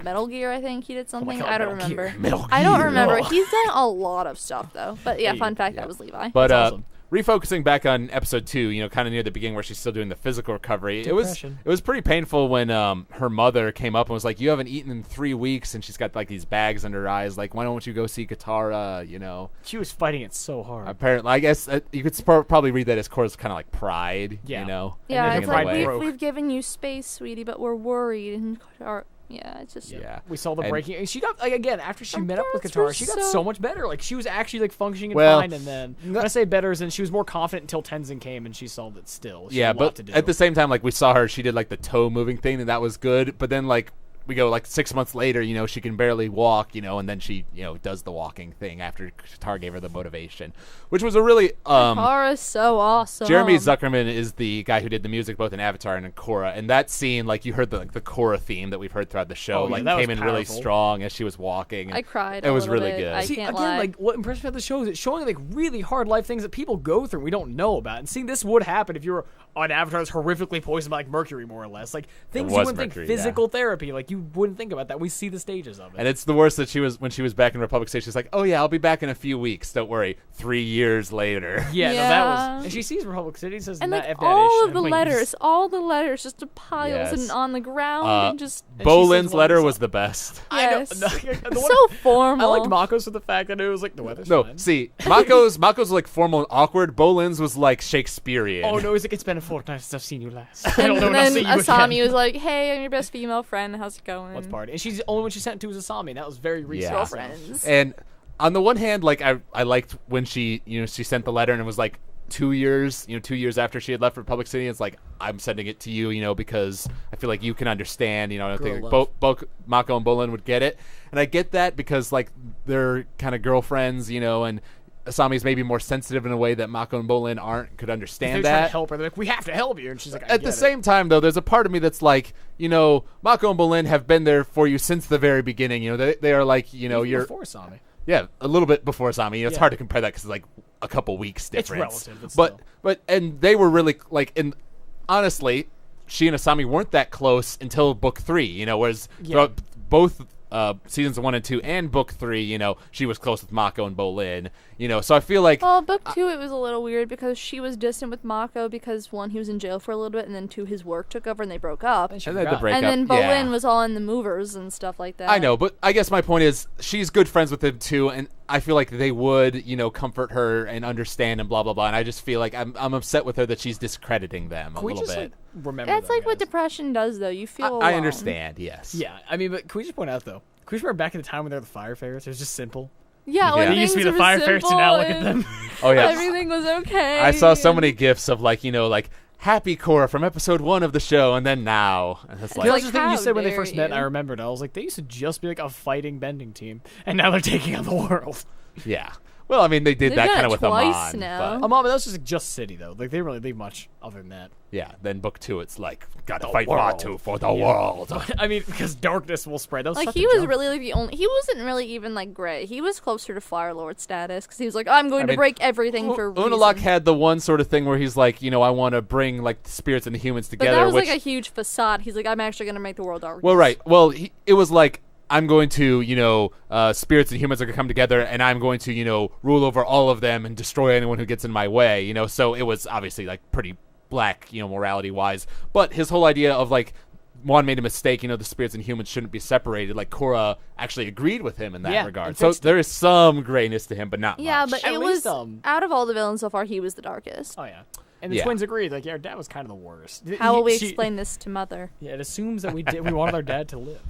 Metal Gear. I think he did something. God, I don't Metal Gear. remember. Metal I don't Gear. remember. Oh. He's done a lot of stuff though. But yeah, Hey, fun fact, yeah. that was Levi. But That's awesome. refocusing back on episode 2, you know, kind of near the beginning where she's still doing the physical recovery. Depression. It was pretty painful when her mother came up and was like, "You haven't eaten in 3 weeks," and she's got like these bags under her eyes. Like, why don't you go see Katara? You know, She was fighting it so hard. apparently, I guess you could probably read that as Korra's kind of like pride. Yeah. You know. Yeah, then it's the like pride broke. we've given you space, sweetie, but we're worried. And yeah, it's just Yeah. We saw the And- breaking. And she got like again after she Her met up with parents were Katara, she got so- so much better. Like she was actually like functioning and Well, fine. And then when I say better, is then she was more confident until Tenzin came and she solved it. Still, she Yeah, had a lot but to do. at the same time, like we saw her, she did like the toe moving thing, and that was good. But then like we go like 6 months later, she can barely walk, and then she, does the walking thing after Katara gave her the motivation, which was a really Korra's so awesome. Jeremy Zuckerman is the guy who did the music both in Avatar and in Korra, and that scene, like you heard the Korra theme that we've heard throughout the show, came in really strong as she was walking. I cried. It was really good. I can't lie. Like what impressed me about the show is it's showing like really hard life things that people go through we don't know about, and seeing this would happen if you were on Avatar that's horrifically poisoned by like mercury, more or less. Like things you wouldn't think physical therapy, like you wouldn't think about that. We see the stages of it. And it's the worst that when she was back in Republic City, she's like, oh yeah, I'll be back in a few weeks. Don't worry. 3 years later. Yeah, no, that was. And she sees Republic City, says, and like all of the letters, just piles and on the ground, and just. Bolin's letter was the best. Yes. I know. So formal. I liked Mako's for the fact that it was like the weather's fine. See, Mako's was like formal and awkward. Bolin's was like Shakespearean. Oh no, he's like, it's been a fortnight since I've seen you last. I don't know and when I'll then see you Asami again. was like, hey, I'm your best female friend. How's it going? What's party? And she's the only one she sent to was Asami, and that was very recent. Yeah. Friends. And on the one hand, like I liked when she sent the letter and it was like 2 years, 2 years after she had left Republic City. It's like, I'm sending it to you, because I feel like you can understand. I don't think both Mako and Bolin would get it, and I get that because like they're kind of girlfriends, and Asami's maybe more sensitive in a way that Mako and Bolin could understand they're that. Trying to help her. They're like, we have to help you, and she's like, at the same time, though, there's a part of me that's like, Mako and Bolin have been there for you since the very beginning. They are like, you're before Asami. Yeah, a little bit before Asami. It's hard to compare that because it's like a couple weeks difference. It's relative, but and they were really like, and honestly, she and Asami weren't that close until book 3. Whereas throughout both seasons 1 and 2 and book 3, she was close with Mako and Bolin. So I feel like book 2 it was a little weird because she was distant with Mako because 1, he was in jail for a little bit, and then 2, his work took over and they broke up. And then Bolin was all in the movers and stuff like that. I know, but I guess my point is she's good friends with him too, and I feel like they would, comfort her and understand and blah blah blah. And I just feel like I'm upset with her that she's discrediting them a little bit. Like, remember that's like guys? what depression does, though. You feel alone. I understand, yes. Yeah, I mean, but can we just point out though? Can we remember back in the time when they were the fire fairies? It was just simple. Yeah, when They used to be the fire fairies, and now look at them. Oh yeah, everything was okay. I saw so many gifs of like like happy Korra from episode 1 of the show, and then now. And it's That was the thing you said when they first met. And I remembered. I was like, they used to just be like a fighting bending team, and now they're taking on the world. Yeah. Well, I mean, they did that kind of with twice Amon. now. But Amon, but that was just City though. Like they didn't really leave much other than that. yeah, then book 2, it's like gotta fight world. Batu for the world. I mean, because darkness will spread. That was Like such he a was jump. really like the only. He wasn't really even like gray. He was closer to Fire Lord status because he was like, I'm going to break everything for a reason. Unalaq had the one sort of thing where he's like, I want to bring like the spirits and the humans But together. that was which, like a huge facade. He's like, I'm actually going to make the world dark. well, right. Well, it was like, I'm going to, spirits and humans are going to come together, and I'm going to, rule over all of them and destroy anyone who gets in my way, So it was obviously, like, pretty black, morality-wise. But his whole idea of, like, Juan made a mistake, the spirits and humans shouldn't be separated. Like, Korra actually agreed with him in that regard. So there is some grayness to him, but not much. But At it least, was, out of all the villains so far, he was the darkest. Oh, yeah. And the twins agreed. Like, yeah, our dad was kind of the worst. How will we explain this to Mother? Yeah, it assumes that we wanted our dad to live.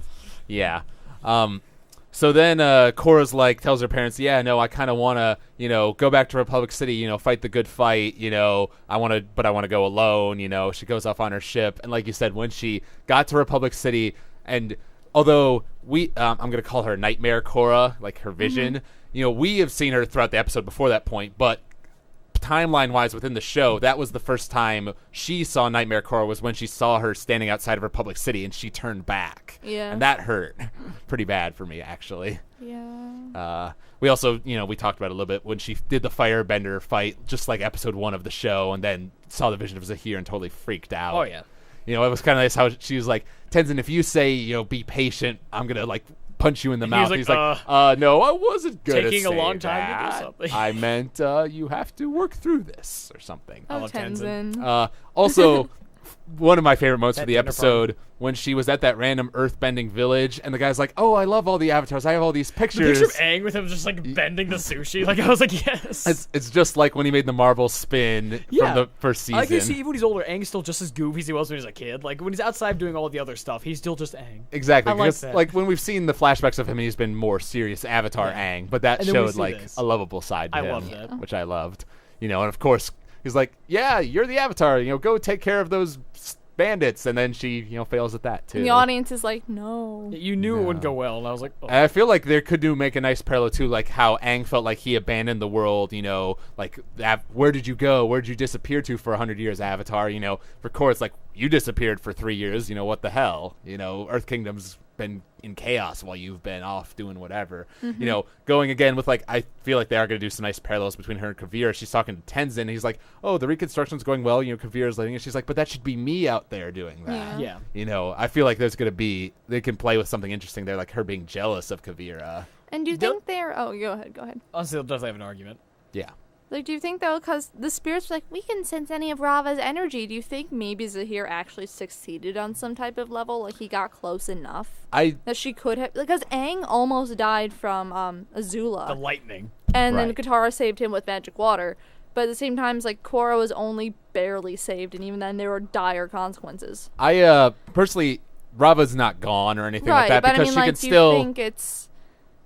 Yeah. So then Korra's like tells her parents, I kind of want to, go back to Republic City, fight the good fight, I want to go alone, She goes off on her ship, and like you said, when she got to Republic City, and although I'm going to call her Nightmare Korra, like her vision, we have seen her throughout the episode before that point, but timeline-wise within the show, that was the first time she saw Nightmare Korra was when she saw her standing outside of Republic City and she turned back. Yeah. And that hurt pretty bad for me, actually. Yeah. We also, we talked about it a little bit when she did the firebender fight, just like episode 1 of the show, and then saw the vision of Zahir and totally freaked out. Oh, yeah. It was kind of nice how she was like, Tenzin, if you say, be patient, I'm going to, like, punch you in the mouth. He's like, no, I wasn't going to say taking a long time that. to do something. I meant you have to work through this or something. Oh, love Tenzin. Also, one of my favorite moments That of the dinner episode when she was at that random earth-bending village, and the guy's like, oh, I love all the avatars. I have all these The pictures. picture of Aang with him just like bending the sushi. Like I was like, yes. It's just like when he made the marble spin from the first season. I can see even when he's older, Aang's still just as goofy as he was when he was a kid. Like when he's outside doing all the other stuff, he's still just Aang. Exactly. I like Because that. like when we've seen the flashbacks of him, he's been more serious Avatar Aang, but that And then we showed see like this. a lovable side to I him, love that. which I loved. And of course, he's like, yeah, you're the Avatar. Go take care of those bandits, and then she fails at that too. And the audience is like, no. You knew it wouldn't go well, and I was like, oh. And I feel like there could make a nice parallel too, like how Aang felt like he abandoned the world. Like where did you go? Where did you disappear to for 100 years, Avatar? For Korra, it's like you disappeared for 3 years. What the hell? Earth Kingdom's been in chaos while you've been off doing whatever. Going again with like, I feel like they are going to do some nice parallels between her and Kuvira. She's talking to Tenzin, and he's like, oh, the reconstruction's going well. Kuvira's letting it. She's like, but that should be me out there doing that. Yeah. I feel like there's going to be, they can play with something interesting there, like her being jealous of Kuvira. And do you think they're... Oh, go ahead. Honestly, they'll definitely have an argument. Yeah. Like, do you think, though, because the spirits were like, we can sense any of Rava's energy, do you think maybe Zahir actually succeeded on some type of level? Like, he got close enough? That she could have... Because Aang almost died from Azula. The lightning. And then Katara saved him with magic water. But at the same time, like, Korra was only barely saved, and even then there were dire consequences. I, personally, Rava's not gone or anything like that, because she can still... you think it's...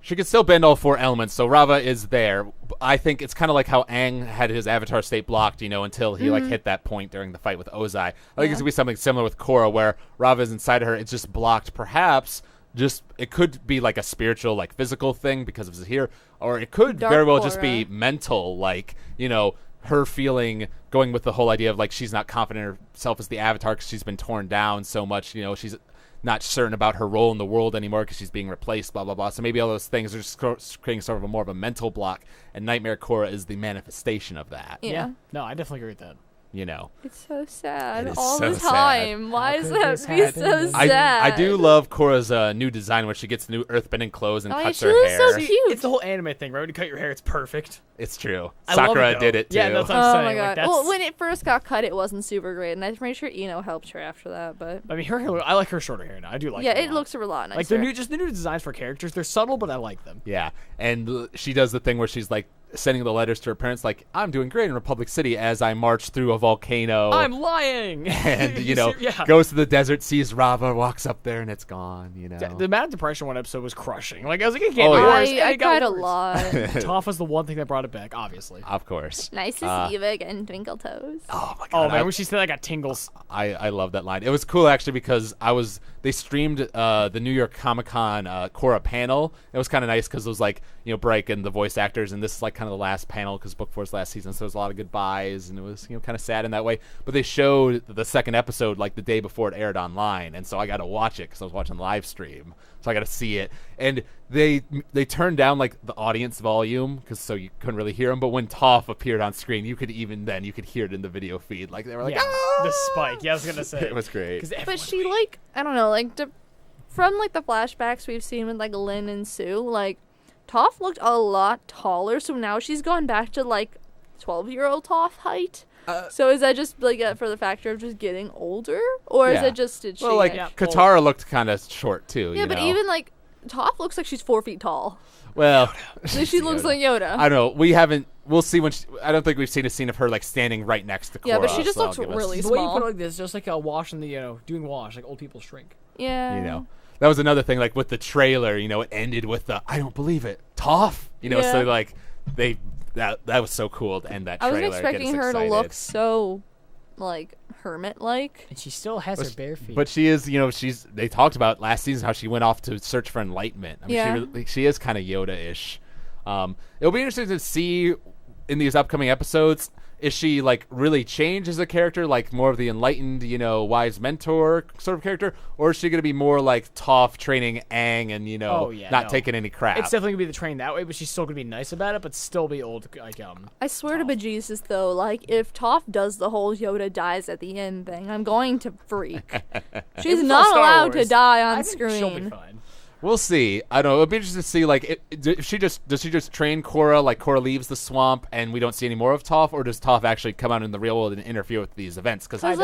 She can still bend all 4 elements, so Rava is there. I think it's kind of like how Aang had his avatar state blocked, until he like hit that point during the fight with Ozai. I think it's gonna be something similar with Korra, where Rava is inside of her. It's just blocked, perhaps. It could be like a spiritual, like physical thing because of Zahir, or it could very well just be mental, like her feeling, going with the whole idea of like she's not confident in herself as the avatar because she's been torn down so much. She's not certain about her role in the world anymore because she's being replaced, blah, blah, blah. So maybe all those things are just creating sort of more of a mental block, and Nightmare Korra is the manifestation of that. Yeah. No, I definitely agree with that. It's so sad It is all so the time. sad. Why How does could that this be so happen? sad? I do love Korra's new design when she gets new earthbending clothes and cuts she her looks hair. so cute. It's the whole anime thing, right? When you cut your hair, it's perfect. It's true. I love Sakura it, though. did it too. Yeah, that's what I'm Oh saying. my god. Like, that's... Well, when it first got cut, it wasn't super great, and I'm pretty sure Ino helped her after that. But I mean, her hair, I like her shorter hair now. I do like yeah, it. it looks a lot nicer. Like the new designs for characters. They're subtle, but I like them. Yeah, and she does the thing where she's like sending the letters to her parents, like, I'm doing great in Republic City as I march through a volcano. I'm lying. And goes to the desert, sees Rava, walks up there, and it's gone. The amount of depression one episode was crushing. Like I was like, it can't Oh, be yeah. worse. And I it got cried a worse. lot. Toph was the one thing that brought it back, obviously. Of course. Nice to see you again, Twinkle Toes. Oh my Oh god. man, when she said I got tingles. I love that line. It was cool actually because they streamed the New York Comic Con Korra panel. It was kind of nice because it was like Bright and the voice actors, and this is like kind of the last panel because Book 4's last season, so there was a lot of goodbyes, and it was kind of sad in that way. But they showed the second episode like the day before it aired online, and so I got to watch it because I was watching the live stream, so I got to see it. And they turned down like the audience volume so you couldn't really hear them. But when Toph appeared on screen, you could hear it in the video feed. Like they were like, the spike. Yeah, I was gonna say it was great. But she like, I don't know, like from like the flashbacks we've seen with like Lin and Sue, like Toph looked a lot taller, so now she's gone back to like 12-year-old Toph height. So is that just like for the factor of just getting older, or is it just did she? Well, like Katara looked kind of short too. Yeah, but even like Toph looks like she's 4 feet tall. Well, So she looks like Yoda. I don't know. We'll see when. I don't think we've seen a scene of her like standing right next to Korra. Yeah, but she just so looks I'll give us- really The way you small. put it like this, just like a wash in the doing wash, like old people shrink. Yeah. That was another thing. Like with the trailer, it ended with the I don't believe it, Toph. So like that was so cool to end that I trailer. wasn't expecting her to look so like hermit-like. And she still has her bare feet. But she is, they talked about last season how she went off to search for enlightenment. I mean, she is kind of Yoda-ish. It'll be interesting to see in these upcoming episodes, is she like really changed as a character, like more of the enlightened, wise mentor sort of character, or is she going to be more like Toph training Aang and not taking any crap? It's definitely gonna be the train that way, but she's still gonna be nice about it, but still be old. Like I swear to bejesus though, like if Toph does the whole Yoda dies at the end thing, I'm going to freak. She's It's not Star allowed to Wars. die on I think screen. she'll be fine. We'll see. I don't know. It'll be interesting to see, like, does she just train Korra, like Korra leaves the swamp and we don't see any more of Toph, or does Toph actually come out in the real world and interfere with these events? Because I've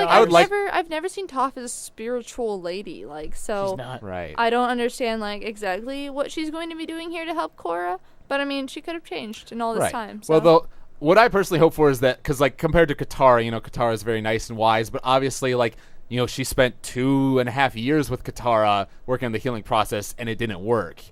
never seen Toph as a spiritual lady, like, so She's not. Right. I don't understand, like, exactly what she's going to be doing here to help Korra, but I mean, she could have changed in all this time. So. Well, though, what I personally hope for is that, because, like, compared to Katara, Katara is very nice and wise, but obviously, like, she spent 2.5 years with Katara working on the healing process, and it didn't work.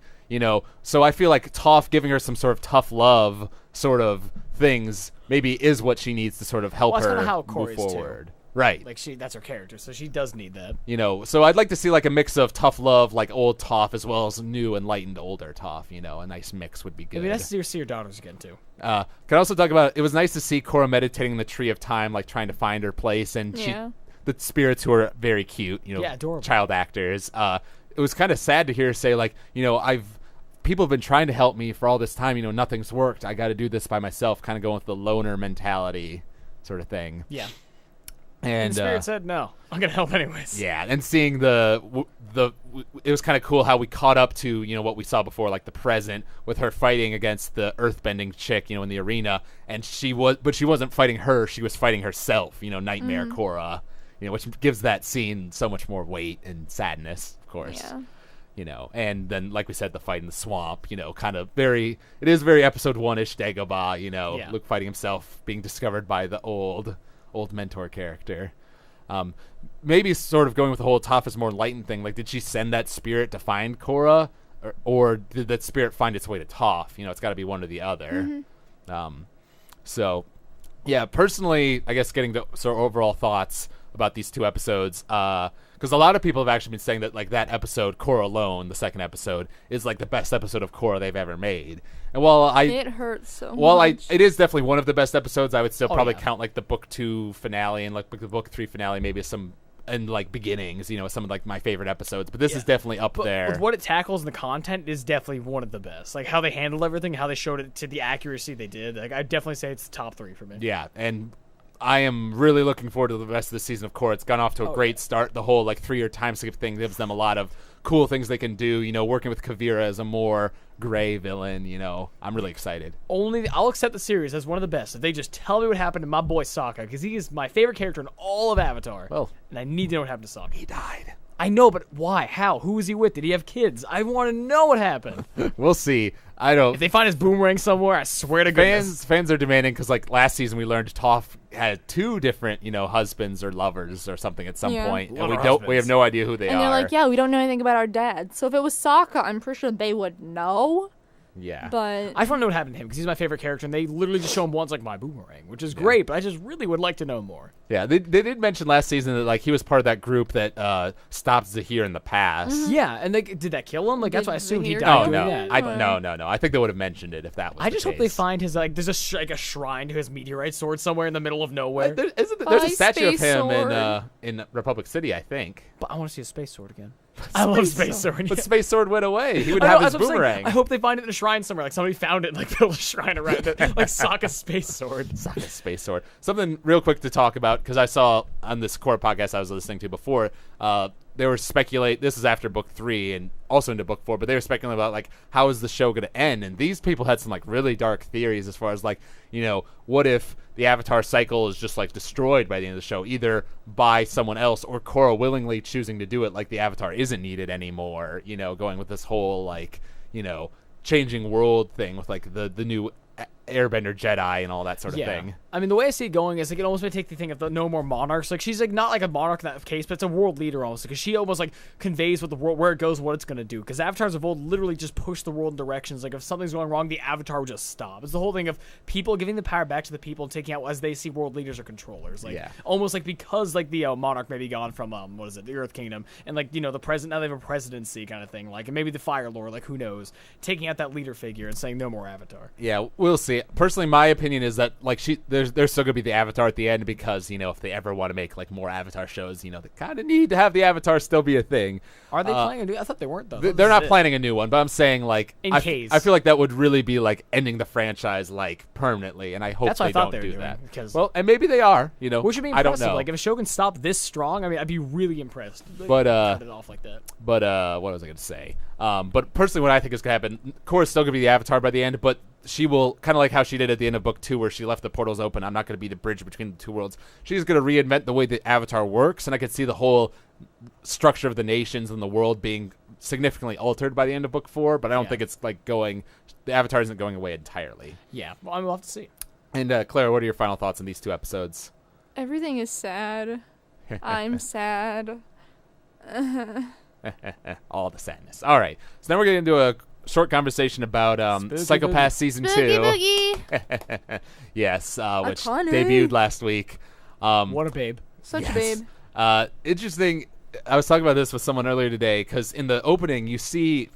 So I feel like Toph giving her some sort of tough love sort of things maybe is what she needs to sort of help her how move Korra is, too. forward. Right. Like that's her character, so she does need that. You know, so I'd like to see like a mix of tough love, like old Toph, as well as new enlightened older Toph. You know, a nice mix would be good. It'd be nice to see her daughters again too. Can also talk about it was nice to see Korra meditating in the Tree of Time, like trying to find her place, and the spirits who are very cute, you know, adorable child actors. It was kind of sad to hear her say like, you know, people have been trying to help me for all this time. You know, nothing's worked. I got to do this by myself. Kind of going with the loner mentality, sort of thing. Yeah. And the spirit said, "No, I'm gonna help anyways." Yeah, and seeing it was kind of cool how we caught up to, you know, what we saw before, like the present with her fighting against the earthbending chick, you know, in the arena, and she wasn't fighting her, she was fighting herself, you know, Nightmare Korra, you know, which gives that scene so much more weight and sadness, of course. Yeah. You know, and then like we said, the fight in the swamp, you know, it is very episode 1-ish Dagobah, you know, Luke fighting himself, being discovered by the old mentor character. Maybe sort of going with the whole Toph is more enlightened thing. Like, did she send that spirit to find Korra, or did that spirit find its way to Toph? You know, it's got to be one or the other. So, yeah, personally, I guess getting to sort of overall thoughts about these two episodes, because a lot of people have actually been saying that like that episode, Korra Alone, the second episode, is like the best episode of Korra they've ever made. And while it hurts so much. It is definitely one of the best episodes. I would still probably count like the book 2 finale and like the book 3 finale, maybe some and like beginnings. You know, some of like my favorite episodes. But this is definitely up there. With what it tackles and the content is definitely one of the best. Like how they handled everything, how they showed it to the accuracy they did. Like I'd definitely say it's the top 3 for me. Yeah, and I am really looking forward to the rest of the season of Korra. It's gone off to a great start. The whole like 3-year time skip thing gives them a lot of cool things they can do. You know, working with Kuvira as a more gray villain. You know, I'm really excited. I'll accept the series as one of the best if they just tell me what happened to my boy Sokka, because he is my favorite character in all of Avatar. Well, and I need to know what happened to Sokka. He died. I know, but why? How? Who was he with? Did he have kids? I want to know what happened. We'll see. I don't. If they find his boomerang somewhere, I swear to goodness. Fans are demanding, because like last season we learned Toph had 2 different, you know, husbands or lovers or something at some point, and we have no idea who they are. And they're like, yeah, we don't know anything about our dad. So if it was Sokka, I'm pretty sure they would know. Yeah. But I just want to know what happened to him, because he's my favorite character, and they literally just show him once like my boomerang, which is great, but I just really would like to know more. Yeah, they did mention last season that like he was part of that group that stopped Zahir in the past. Yeah, and did that kill him? Like that's what I assumed he Zahir died die? doing that. No. I think they would have mentioned it if that was I just the hope they case. find his like there's a shrine to his meteorite sword somewhere in the middle of nowhere. There's a statue of space him sword. in Republic City, I think. But I want to see a space sword again. I love Space Sword. But Space Sword went away. He would I know, have his that's what I'm saying. boomerang. I hope they find it in a shrine somewhere. Like somebody found it and like built a shrine around it. Like Sokka's Space Sword. Sokka's Space Sword. Something real quick to talk about, because I saw on this Korra podcast I was listening to before, they were this is after book 3 and also into book 4, but they were speculating about like how is the show going to end, and these people had some like really dark theories as far as like, you know, what if the Avatar cycle is just like destroyed by the end of the show, either by someone else or Korra willingly choosing to do it, like the Avatar isn't needed anymore, you know, going with this whole like, you know, changing world thing with like the new Airbender Jedi and all that sort of thing. I mean, the way I see it going is like it almost may take the thing of the no more monarchs. Like she's like not like a monarch in that case, but it's a world leader almost, because she almost like conveys what the world, where it goes, what it's gonna do. Because avatars of old literally just push the world in directions. Like if something's going wrong, the avatar would just stop. It's the whole thing of people giving the power back to the people and taking out as they see world leaders or controllers. Like almost like because like the monarch may be gone from the Earth Kingdom, and like, you know, the president, now they have a presidency kind of thing. Like, and maybe the Fire Lord, like who knows, taking out that leader figure and saying no more avatar. Yeah, we'll see. Personally, my opinion is that like there's still gonna be the Avatar at the end, because, you know, if they ever want to make like more Avatar shows, you know, they kind of need to have the Avatar still be a thing. Are they planning a new? I thought they weren't though. They're not planning a new one, but I'm saying like in case. I feel like that would really be like ending the franchise like permanently, and I hope that's what they I thought don't they were do doing, that. because and maybe they are, you know, which would be I impressive. don't know. Like if a show can stop this strong, I mean, I'd be really impressed. But cut it off like that. But what was I going to say? But personally, what I think is going to happen, Korra's still going to be the Avatar by the end, but she will, kind of like how she did at the end of book 2, where she left the portals open. I'm not going to be the bridge between the two worlds. She's going to reinvent the way the Avatar works, and I could see the whole structure of the nations and the world being significantly altered by the end of book 4. But I don't think it's like the Avatar isn't going away entirely. Yeah, well, we'll have to see. And Clara, what are your final thoughts on these 2 episodes? everything is sad. I'm sad. All the sadness. All right. So now we're getting into a short conversation about Psychopath Season 2. Spookie Boogie. Yes, which Iconic. debuted last week. What a babe. Such a babe. Interesting. I was talking about this with someone earlier today because in the opening you see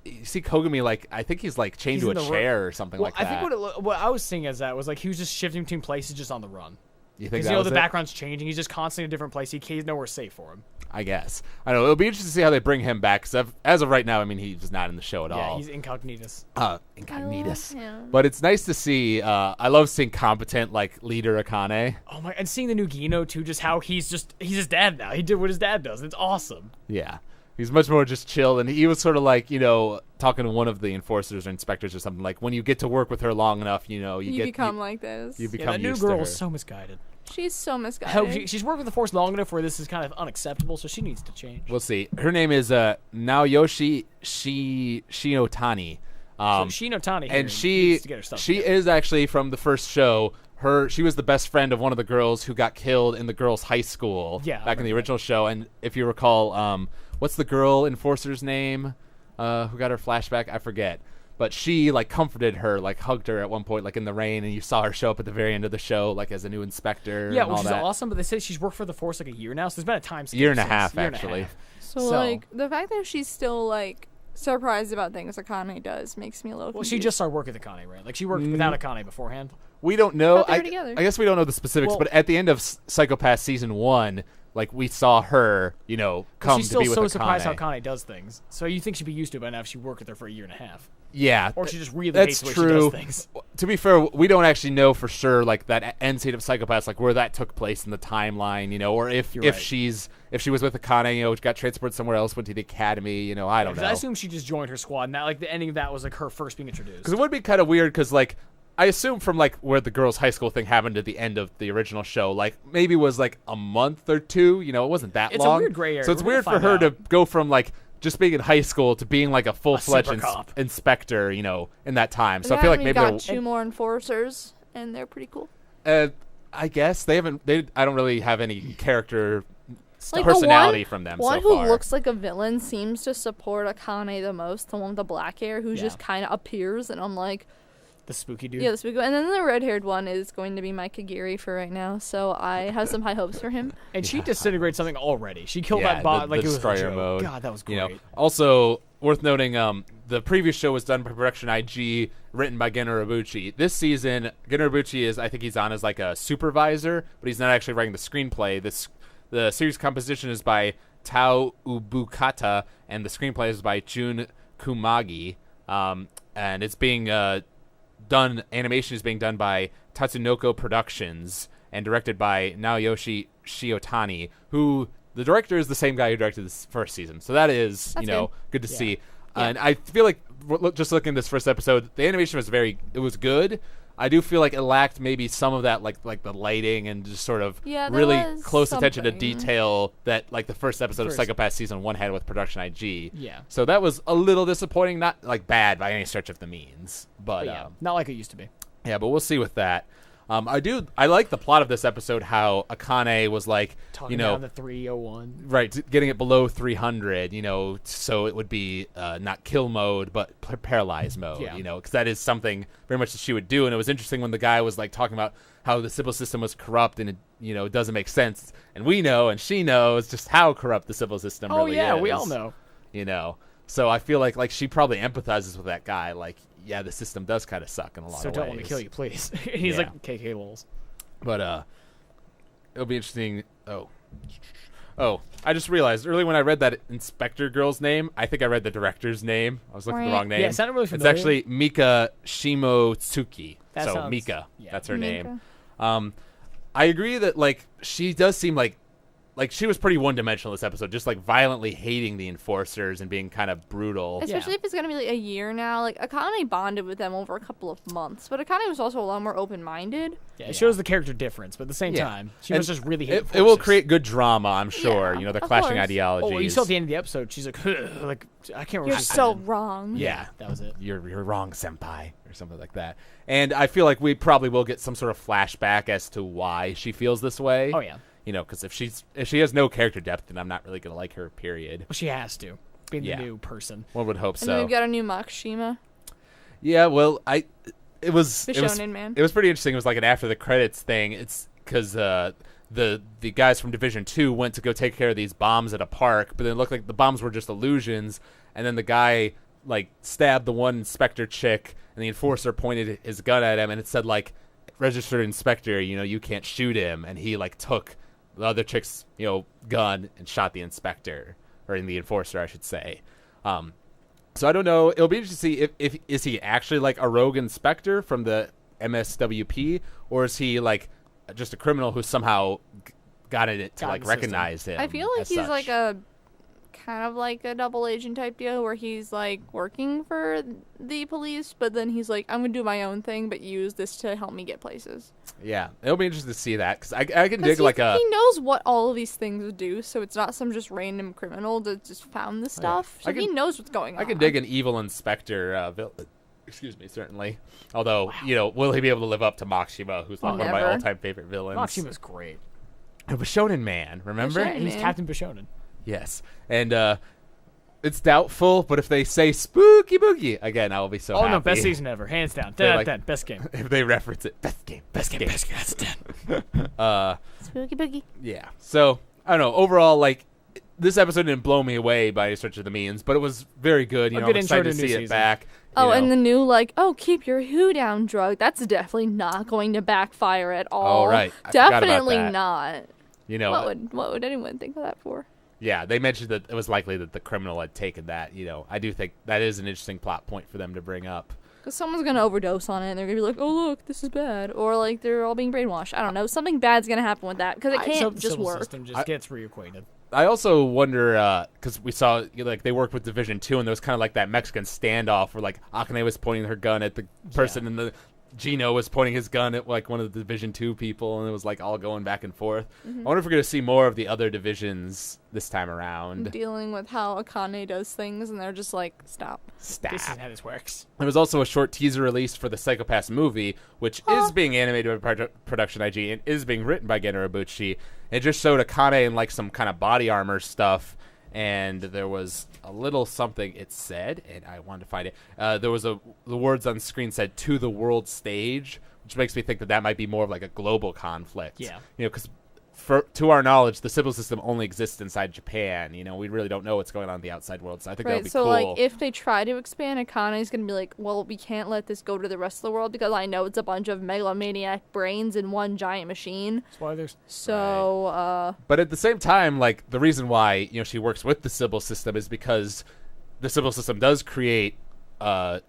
Kogami like I think he's like chained to a chair or something like that. I think what I was seeing as that was like he was just shifting between places just on the run. You think because the background's changing. He's just constantly in a different place. He's nowhere safe for him. I guess. I don't know. It'll be interesting to see how they bring him back. Because as of right now, I mean, he's not in the show at all. Yeah, he's incognitus. Incognitus. But it's nice to see. I love seeing competent like leader Akane. Oh my! And seeing the new Gino too, just how he's his dad now. He did what his dad does. It's awesome. Yeah. He's much more just chill, and he was sort of like, talking to one of the enforcers or inspectors or something, like, when you get to work with her long enough, you become like this. You become that new used girl to her. is so misguided. She's so misguided. She's worked with the Force long enough where this is kind of unacceptable, so she needs to change. We'll see. Her name is Naoyoshi Shinotani. Shinotani here and she is actually from the first show. She was the best friend of one of the girls who got killed in the girls' high school back in the original show. And if you recall, what's the girl enforcer's name who got her flashback? I forget. But she, like, comforted her, like, hugged her at one point, like, in the rain, and you saw her show up at the very end of the show, like, as a new inspector. Yeah, and all which is that. awesome, but they say she's worked for the Force, like, a year now, so there's been a time skip. Year and a half, actually. So, like, the fact that she's still, like, surprised about things Akane does makes me a little confused. Well, she just started working with Akane, right? Like, she worked without Akane beforehand. We don't know. I guess we don't know the specifics, but at the end of Psychopath Season 1... like, we saw her, come to be with Akane. She's still so surprised how Akane does things. So you think she'd be used to it by now if she worked with her for a year and a half. Yeah. Or she just really hates the way she does things. To be fair, we don't actually know for sure, like, that end scene of Psychopaths, like, where that took place in the timeline, or if she was with Akane, got transported somewhere else, went to the academy, I don't know. I assume she just joined her squad, and that, like, the ending of that was, like, her first being introduced. Because it would be kind of weird, because, like, I assume from, like, where the girls' high school thing happened at the end of the original show, like, maybe it was, like, a month or two, it wasn't that long. It's a weird gray area. So it's weird for her to go from, like, just being in high school to being, like, a full-fledged inspector, in that time. So I feel like maybe got two more enforcers, and they're pretty cool. I guess I don't really have any character personality from them so far. One who looks like a villain seems to support Akane the most, the one with the black hair, who just kind of appears, and I'm like... The spooky dude. Yeah, the spooky one. And then the red-haired one is going to be my Kagiri for right now, so I have some high hopes for him. And she disintegrates something already. She killed that bot like it was a joke. Mode. God, that was great. Also, worth noting, the previous show was done by Production IG, written by Gen Urobuchi. This season, Gen Urobuchi I think he's on as like a supervisor, but he's not actually writing the screenplay. The series composition is by Tao Ubukata, and the screenplay is by Jun Kumagi. And it's being... animation is being done by Tatsunoko Productions and directed by Naoyoshi Shiotani, who the director is the same guy who directed this first season. So that is, good to see. Yeah. And I feel like just looking at this first episode, the animation was it was good. I do feel like it lacked maybe some of that, like the lighting and just sort of really close attention to detail that like the first episode of Psychopath Season 1 had with Production IG. Yeah. So that was a little disappointing, not like bad by any stretch of the means, but not like it used to be. Yeah, but we'll see with that. I like the plot of this episode, how Akane was like, talking down the 301. Right, getting it below 300, so it would be not kill mode, but paralyze mode, because that is something very much that she would do. And it was interesting when the guy was like talking about how the civil system was corrupt and it doesn't make sense. And we know, and she knows just how corrupt the civil system really is. Oh, yeah, we all know. So I feel like she probably empathizes with that guy, like, yeah, the system does kind of suck in a lot of ways. So don't want to kill you, please. And he's like, KK lols. But it'll be interesting. Oh, I just realized earlier when I read that inspector girl's name, I think I read the director's name. I was looking at the wrong name. Yeah, it sounded really familiar. It's actually Mika Shimotsuki. Sounds, Mika, that's her Mika. name. I agree that like she does seem like she was pretty one-dimensional this episode, just like violently hating the enforcers and being kind of brutal. Especially if it's going to be like a year now. Like, Akane bonded with them over a couple of months, but Akane was also a lot more open-minded. Yeah, it shows the character difference, but at the same time, she was just really hating it will create good drama, I'm sure. Yeah, the clashing ideologies. Oh, you saw at the end of the episode, she's like, like I can't remember. You're so wrong. Yeah, that was it. You're wrong, senpai, or something like that. And I feel like we probably will get some sort of flashback as to why she feels this way. Oh, yeah. Because if she has no character depth, then I'm not really going to like her, period. Well, she has to, being the new person. One would hope so. And then we've got a new Makishima. Yeah, well, it was the Shonen Man. It was pretty interesting. It was like an after the credits thing. It's because the guys from Division 2 went to go take care of these bombs at a park, but then it looked like the bombs were just illusions, and then the guy like stabbed the one inspector chick, and the enforcer pointed his gun at him, and it said like, registered inspector, you can't shoot him, and he like took the other chick's gun and shot the inspector, or in the enforcer I should say. So I don't know, it'll be interesting to see if is he actually like a rogue inspector from the MSWP, or is he like just a criminal who somehow got it to like recognize him. I feel like he's like a kind of like a double agent type deal where he's like working for the police, but then he's like, I'm gonna do my own thing, but use this to help me get places. Yeah, it'll be interesting to see that, because I can dig like a. He knows what all of these things do, so it's not some just random criminal that just found the stuff. Yeah. So he knows what's going on. I can dig an evil inspector. Excuse me, certainly. Although, will he be able to live up to Makishima, who's like one of my all-time favorite villains? Makishima's great. A Bishonen man, remember? Bishonen He's man. Captain Bishonen. Yes, and it's doubtful, but if they say Spookie Boogie again, I will be so happy. Oh no, best season ever, hands down. 10 out of 10, best game. If they reference it, best game. That's 10. Spookie Boogie. Yeah. So I don't know. Overall, like this episode didn't blow me away by any stretch of the means, but it was very good. Good I'm intro excited to to new see it season. back. And the new keep your who down drug. That's definitely not going to backfire at all. Oh, right. I forgot about Definitely that. not. What would anyone think of that for? Yeah, they mentioned that it was likely that the criminal had taken that. I do think that is an interesting plot point for them to bring up. Because someone's going to overdose on it, and they're going to be like, oh, look, this is bad. Or, like, they're all being brainwashed. I don't know. Something bad's going to happen with that, because it can't just civil work. System just gets reacquainted. I also wonder, because we saw, they worked with Division 2, and there was kind of like that Mexican standoff where, like, Akane was pointing her gun at the person, and the Gino was pointing his gun at, like, one of the Division 2 people, and it was, like, all going back and forth. I wonder if we're going to see more of the other divisions this time around. Dealing with how Akane does things, and they're just like, stop. Stop. This is how this works. There was also a short teaser released for the Psychopaths movie, which is being animated by Production IG and is being written by Gen Urobuchi. It just showed Akane in, like, some kind of body armor stuff, and there was a little something it said, and I wanted to find it. There was the words on screen said, "to the world stage," which makes me think that might be more of like a global conflict. Yeah. Because to our knowledge, the civil system only exists inside Japan. We really don't know what's going on in the outside world, so I think that would be so cool. like, if they try to expand, Akane's gonna be like, well, we can't let this go to the rest of the world because I know it's a bunch of megalomaniac brains in one giant machine. That's why there's... So, But at the same time, like, the reason why, she works with the civil system is because the civil system does create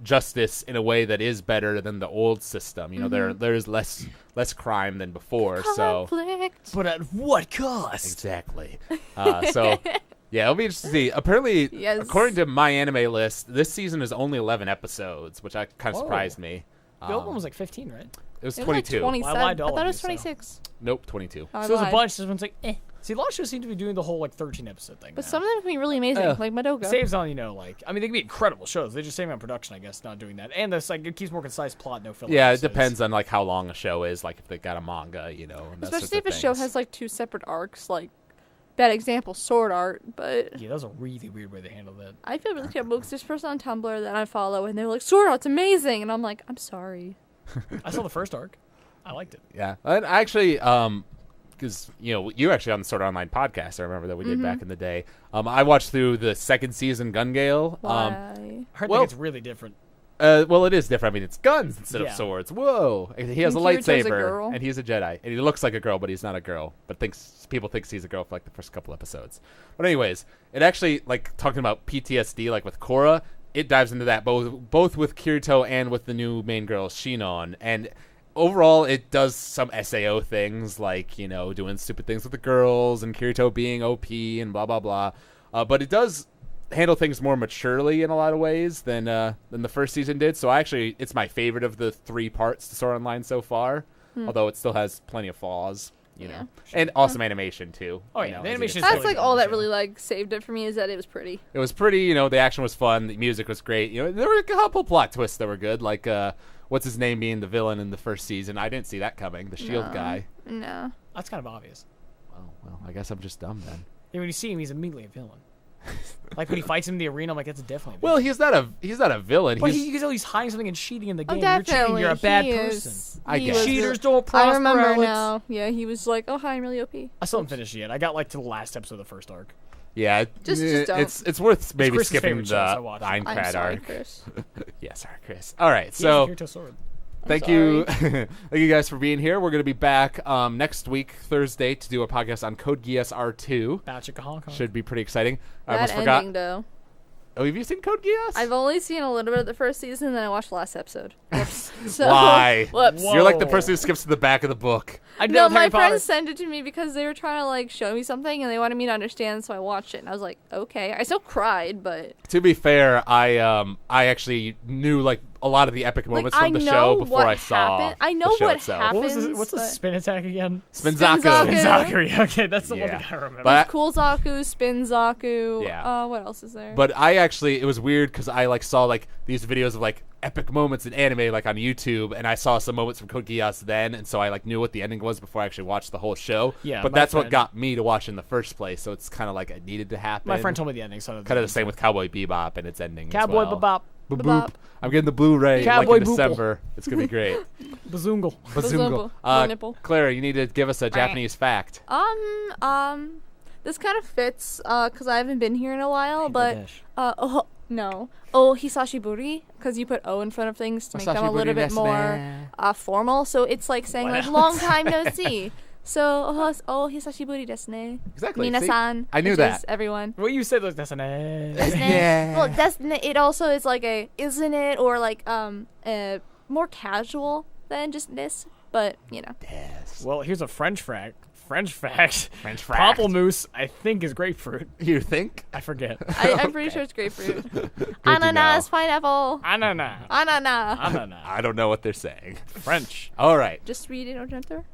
justice in a way that is better than the old system. There is less crime than before. conflict. But at what cost? Exactly. So yeah, it'll be interesting to see. Apparently, Yes. according to my anime list, this season is only 11 episodes, which kind of surprised me. The old one was like 15, right? It was It was 22. like 27. Why lied to I all thought of it was you, so. 26. Nope, 22. Oh, I So there's a lied. bunch. This one's like, eh. See, a lot of shows seem to be doing the whole like 13 episode thing. But now. some of them can be really amazing, like Madoka. Saves on, I mean, they can be incredible shows. They just save on production, I guess, not doing that. And this, like, it keeps more concise plot, no filler. Yeah, it episodes. depends on like how long a show is. Like if they got a manga, and that Especially sorts if a of show things. has like 2 separate arcs, like bad example, Sword Art. But Yeah, that was a really weird way they handled that. I feel really terrible because there's a person on Tumblr that I follow, and they're like, Sword Art's amazing, and I'm like, I'm sorry. I saw the first arc. I liked it. Yeah, and I actually, because you were actually on the Sword Art Online podcast. I remember that we did back in the day. I watched through the second season, Gun Gale. Why? I heard Well- that it's really different. Well, it is different. I mean, it's guns instead of Yeah. swords. Whoa! He has a And Kirito's a lightsaber, girl? and he's a Jedi, and he looks like a girl, but he's not a girl. But people thinks he's a girl for like the first couple episodes. But anyways, it actually, like, talking about PTSD, like with Korra, it dives into that both with Kirito and with the new main girl Shinon, and overall it does some SAO things, like doing stupid things with the girls and Kirito being OP and blah blah blah. But it does handle things more maturely in a lot of ways than the first season did. So it's my favorite of the 3 parts to Sword Online so far. Although it still has plenty of flaws, Yeah. and awesome animation too. Oh, yeah, the animation is That's really like good all in the that show. really like saved it for me is that it was pretty. It was pretty, the action was fun, the music was great. There were a couple plot twists that were good, like what's his name being the villain in the first season. I didn't see that coming. The shield guy. No. That's kind of obvious. Oh, well, I guess I'm just dumb then. Yeah, when you see him, he's immediately a villain. Like when he fights him in the arena, I'm like, that's definitely. Well, he's not a villain. But he's hiding something and cheating in the game. Oh, You're cheating. You're a bad he person. is. I He guess. was Cheaters the- don't prosper. I remember Alex. now. Yeah, he was like, "Oh, hi, I'm really OP." I still haven't finished it yet. I got like to the last episode of the first arc. Yeah, Just don't. it's worth maybe Chris's skipping favorite the show, so I watched it. I'm Aincrad sorry, arc. Chris. Yeah, sorry, Chris. All right, He has a so Kirito sword. thank you, thank you guys for being here. We're gonna be back next week, Thursday, to do a podcast on Code Geass R2. Bow Chicka Hong Kong. Should be pretty exciting. I That almost ending, forgot. though. Oh, have you seen Code Geass? I've only seen a little bit of the first season, and then I watched the last episode. Whoops. So, Why? Whoops. Whoa. You're like the person who skips to the back of the book. I did No, with Harry my Potter. friends sent it to me because they were trying to like show me something, and they wanted me to understand, so I watched it, and I was like, okay. I still cried, but To be fair, I actually knew like a lot of the epic moments I from the know show before what I saw. happened. I know the show what itself. happened. What's the but- spin attack again? Spinzaku. Spinzaku. Zakari. Okay, that's the one Yeah. thing I remember. But Cool Zaku, Spin Zaku. Yeah. What else is there? But I actually, it was weird because I like saw like these videos of like epic moments in anime like on YouTube, and I saw some moments from Code Geass then, and so I like knew what the ending was before I actually watched the whole show. Yeah, but my that's what friend- got me to watch in the first place. So it's kind of like it needed to happen. My friend told me the ending, so Kind of the same with Cowboy Bebop and its ending. Cowboy as well. Bebop, Boop, Bebop. boop. I'm getting the Blu-ray Cowboy like in Boople. December. It's gonna be great. Bazungle. Bazungle. Bazungle. Nipple. Clara, you need to give us a Japanese fact. This kind of fits, because I haven't been here in a while, but, Bangladesh. no. Oh, Hisashiburi, because you put O in front of things to make them a little bit more, formal, so it's like saying, What like, else? long time no see. So, Hisashiburi desu ne. Exactly. See? Minasan. I knew which that. is everyone. Well, you said like that's an Desu ne. Yeah. Well, desu ne, it also is like a, isn't it, or like, more casual than just this, but, you know. Yes. Well, here's a French fact. French fact. French fact. Pamplemousse, I think, is grapefruit. You think? I forget. I'm pretty sure it's grapefruit. Good Ananas, to know. pineapple. Ananas. Ananas. Ananas. I don't know what they're saying. French. All right. Just read it, don't enter.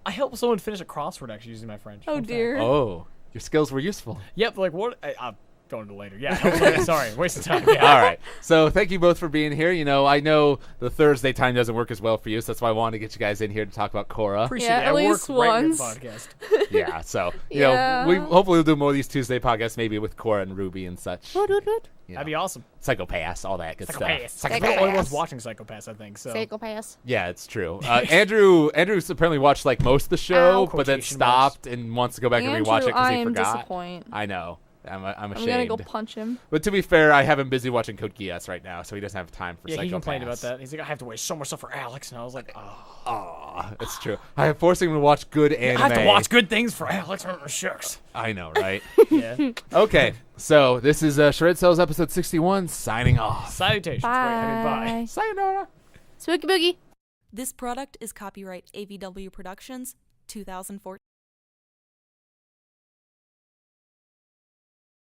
I helped someone finish a crossword actually using my French. Oh Fun fact. dear. Oh, your skills were useful. Yep, like what? I'll go into later. Yeah, okay, sorry. Waste of time. Yeah. All right. So thank you both for being here. You know, I know the Thursday time doesn't work as well for you, so that's why I wanted to get you guys in here to talk about Korra. Appreciate Yeah, it. at I least work right in the once. podcast. Yeah. So you Yeah. know, we hopefully we'll do more of these Tuesday podcasts, maybe with Korra and Ruby and such. What? You know, That'd be awesome. Psychopaths, all that good Psychopaths. stuff. We're the only ones Psychopaths. watching Psychopaths, I think. So. Psychopaths. Yeah, it's true. Andrew's apparently watched like most of the show, Ow. but then Quotation stopped and wants to go back and rewatch it because I he am forgot. disappointed. I know. I'm I'm ashamed. gonna go punch him. But to be fair, I have him busy watching Code Geass right now, so he doesn't have time for Yeah, he Psychopaths. complained about that. He's like, I have to waste so much stuff for Alex, and I was like, oh. Aw, it's true. I am forcing him to watch good anime. I have to watch good things for Alex. Shucks. I know, right? Yeah. Okay, so this is Shred Cells episode 61, signing off. Salutations. Wait, I mean, bye. Bye. Sayonara. Spooky Boogie. This product is copyright AVW Productions 2014.